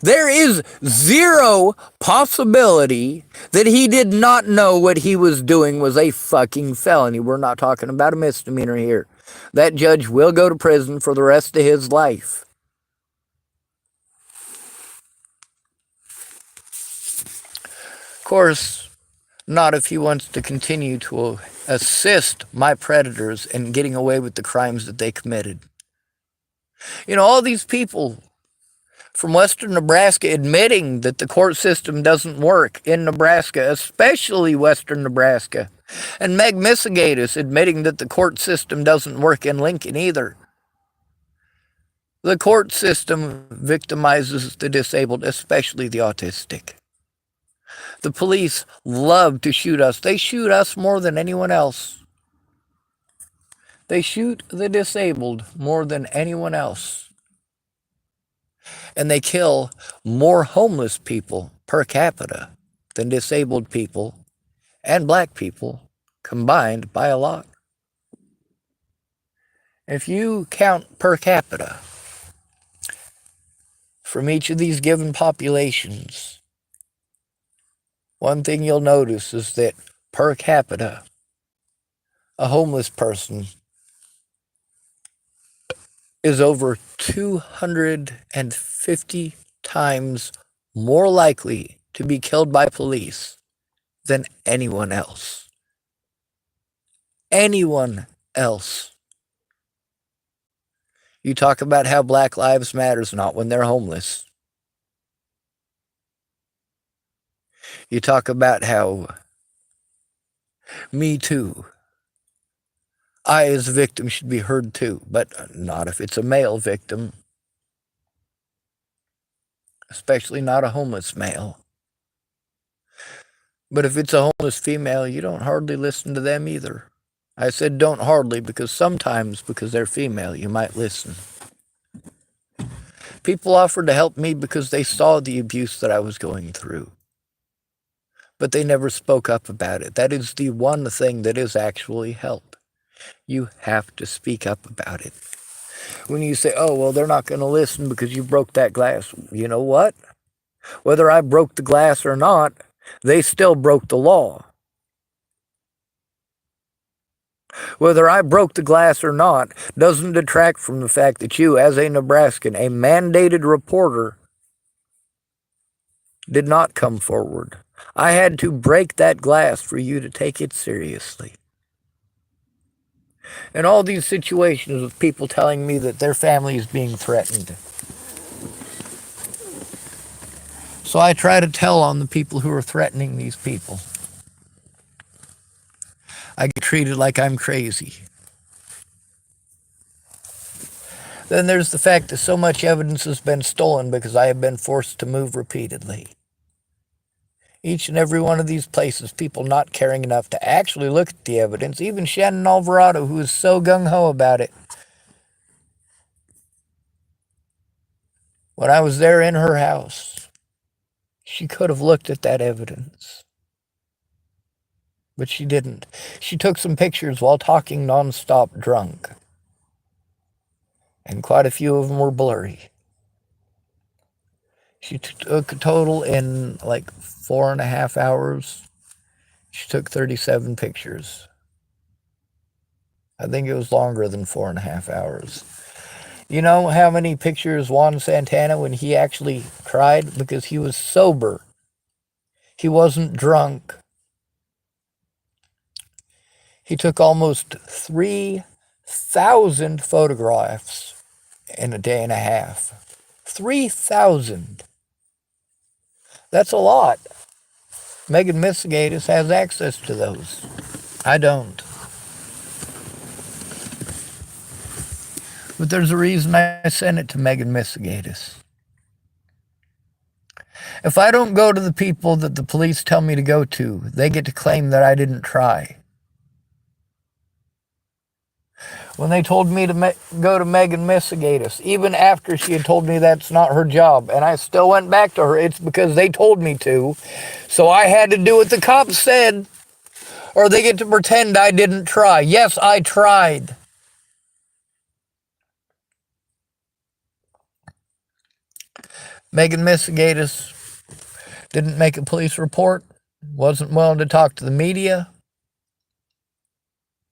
There is zero possibility that he did not know what he was doing was a fucking felony. We're not talking about a misdemeanor here. That judge will go to prison for the rest of his life. Of course, not if he wants to continue to assist my predators in getting away with the crimes that they committed. You know, all these people from western Nebraska admitting that the court system doesn't work in Nebraska, especially western Nebraska. And Meg Missigatis admitting that the court system doesn't work in Lincoln either. The court system victimizes the disabled, especially the autistic. The police love to shoot us. They shoot us more than anyone else. They shoot the disabled more than anyone else. And they kill more homeless people per capita than disabled people and black people combined by a lot. If you count per capita from each of these given populations, one thing you'll notice is that per capita, a homeless person is over 250 times more likely to be killed by police than anyone else. Anyone else. You talk about how Black Lives Matters, not when they're homeless. You talk about how Me Too, I as a victim should be heard too, but not if it's a male victim, especially not a homeless male. But if it's a homeless female, you don't hardly listen to them either. I said don't hardly because sometimes, because they're female, you might listen. People offered to help me because they saw the abuse that I was going through. But they never spoke up about it. That is the one thing that is actually help. You have to speak up about it. When you say, oh, well, they're not going to listen because you broke that glass. You know what? Whether I broke the glass or not, they still broke the law. Whether I broke the glass or not doesn't detract from the fact that you, as a Nebraskan, a mandated reporter, did not come forward. I had to break that glass for you to take it seriously. And all these situations with people telling me that their family is being threatened. So I try to tell on the people who are threatening these people. I get treated like I'm crazy. Then there's the fact that so much evidence has been stolen because I have been forced to move repeatedly. Each and every one of these places, people not caring enough to actually look at the evidence. Even Shannon Alvarado, who is so gung-ho about it. When I was there in her house, she could have looked at that evidence. But she didn't. She took some pictures while talking nonstop drunk. And quite a few of them were blurry. She took a total in like 4.5 hours. She took 37 pictures. I think it was longer than 4.5 hours. You know how many pictures Juan Santana when he actually cried? Because he was sober. He wasn't drunk. He took almost 3,000 photographs in a day and a half. 3,000. That's a lot. Megan Missigatis has access to those. I don't. But there's a reason I sent it to Megan Missigatis. If I don't go to the people that the police tell me to go to, they get to claim that I didn't try. When they told me to go to Megan Missigatis, even after she had told me that's not her job, and I still went back to her, it's because they told me to. So I had to do what the cops said, or they get to pretend I didn't try. Yes, I tried. Megan Missigatis didn't make a police report, wasn't willing to talk to the media.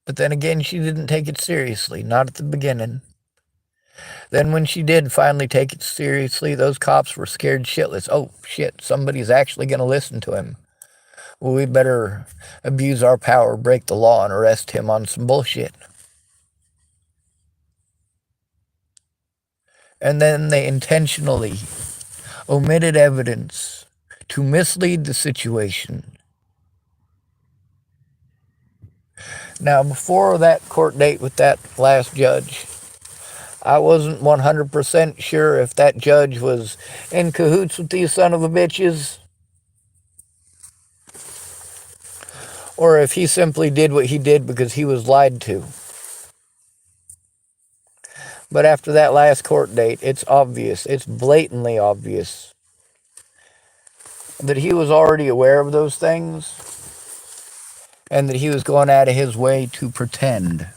But then again, she didn't take it seriously, not at the beginning. Then when she did finally take it seriously, those cops were scared shitless. Oh, shit, somebody's actually going to listen to him. Well, we better abuse our power, break the law, and arrest him on some bullshit. And then they intentionally omitted evidence to mislead the situation. Now, before that court date with that last judge, I wasn't 100% sure if that judge was in cahoots with these son of a bitches, or if he simply did what he did because he was lied to. But after that last court date, it's obvious, it's blatantly obvious, that he was already aware of those things, and that he was going out of his way to pretend.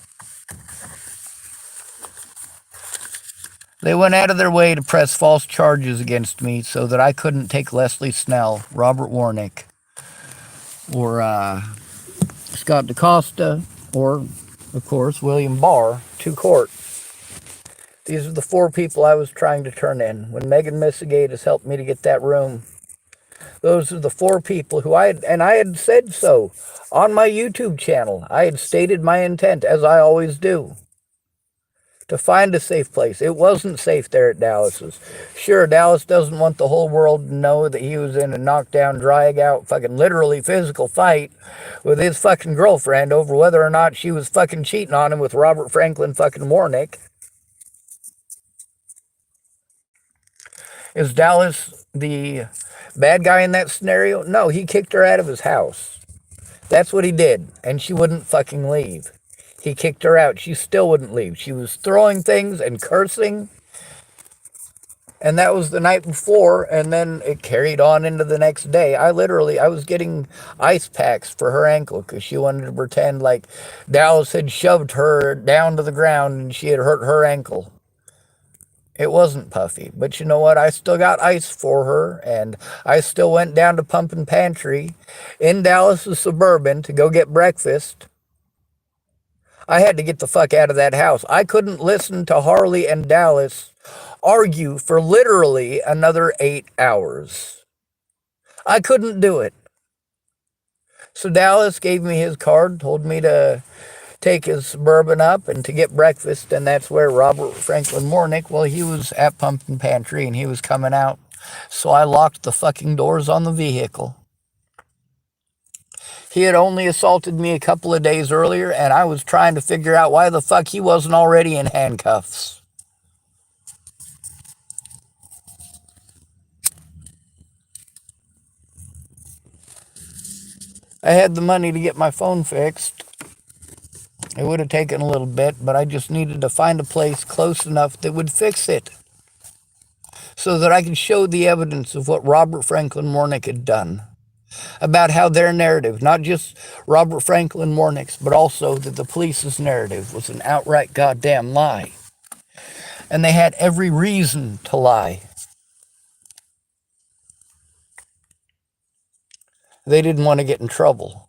They went out of their way to press false charges against me so that I couldn't take Leslie Snell, Robert Warnick, or Scott DaCosta, or, of course, William Barr to court. These are the 4 people I was trying to turn in. When Megan Missigatis helped me to get that room, those are the 4 people who I had said so on my YouTube channel. I had stated my intent, as I always do, to find a safe place. It wasn't safe there at Dallas's. Sure, Dallas doesn't want the whole world to know that he was in a knockdown, drag-out, fucking literally physical fight with his fucking girlfriend over whether or not she was fucking cheating on him with Robert Franklin fucking Warnick. Is Dallas the bad guy in that scenario? No, he kicked her out of his house. That's what he did, and she wouldn't fucking leave. He kicked her out. She still wouldn't leave. She was throwing things and cursing, and that was the night before, and then it carried on into the next day. I was getting ice packs for her ankle because she wanted to pretend like Dallas had shoved her down to the ground and she had hurt her ankle. It wasn't Puffy, but you know what? I still got ice for her, and I still went down to Pumpkin Pantry in Dallas' Suburban to go get breakfast. I had to get the fuck out of that house. I couldn't listen to Harley and Dallas argue for literally another 8 hours. I couldn't do it. So Dallas gave me his card, told me to take his Suburban up and to get breakfast, and that's where Robert Franklin Warnick, well, he was at Pumpkin Pantry and he was coming out, so I locked the fucking doors on the vehicle. He had only assaulted me a couple of days earlier, and I was trying to figure out why the fuck he wasn't already in handcuffs. I had the money to get my phone fixed. It would have taken a little bit, but I just needed to find a place close enough that would fix it so that I could show the evidence of what Robert Franklin Warnick had done, about how their narrative, not just Robert Franklin Warnick's, but also that the police's narrative was an outright goddamn lie. And they had every reason to lie. They didn't want to get in trouble.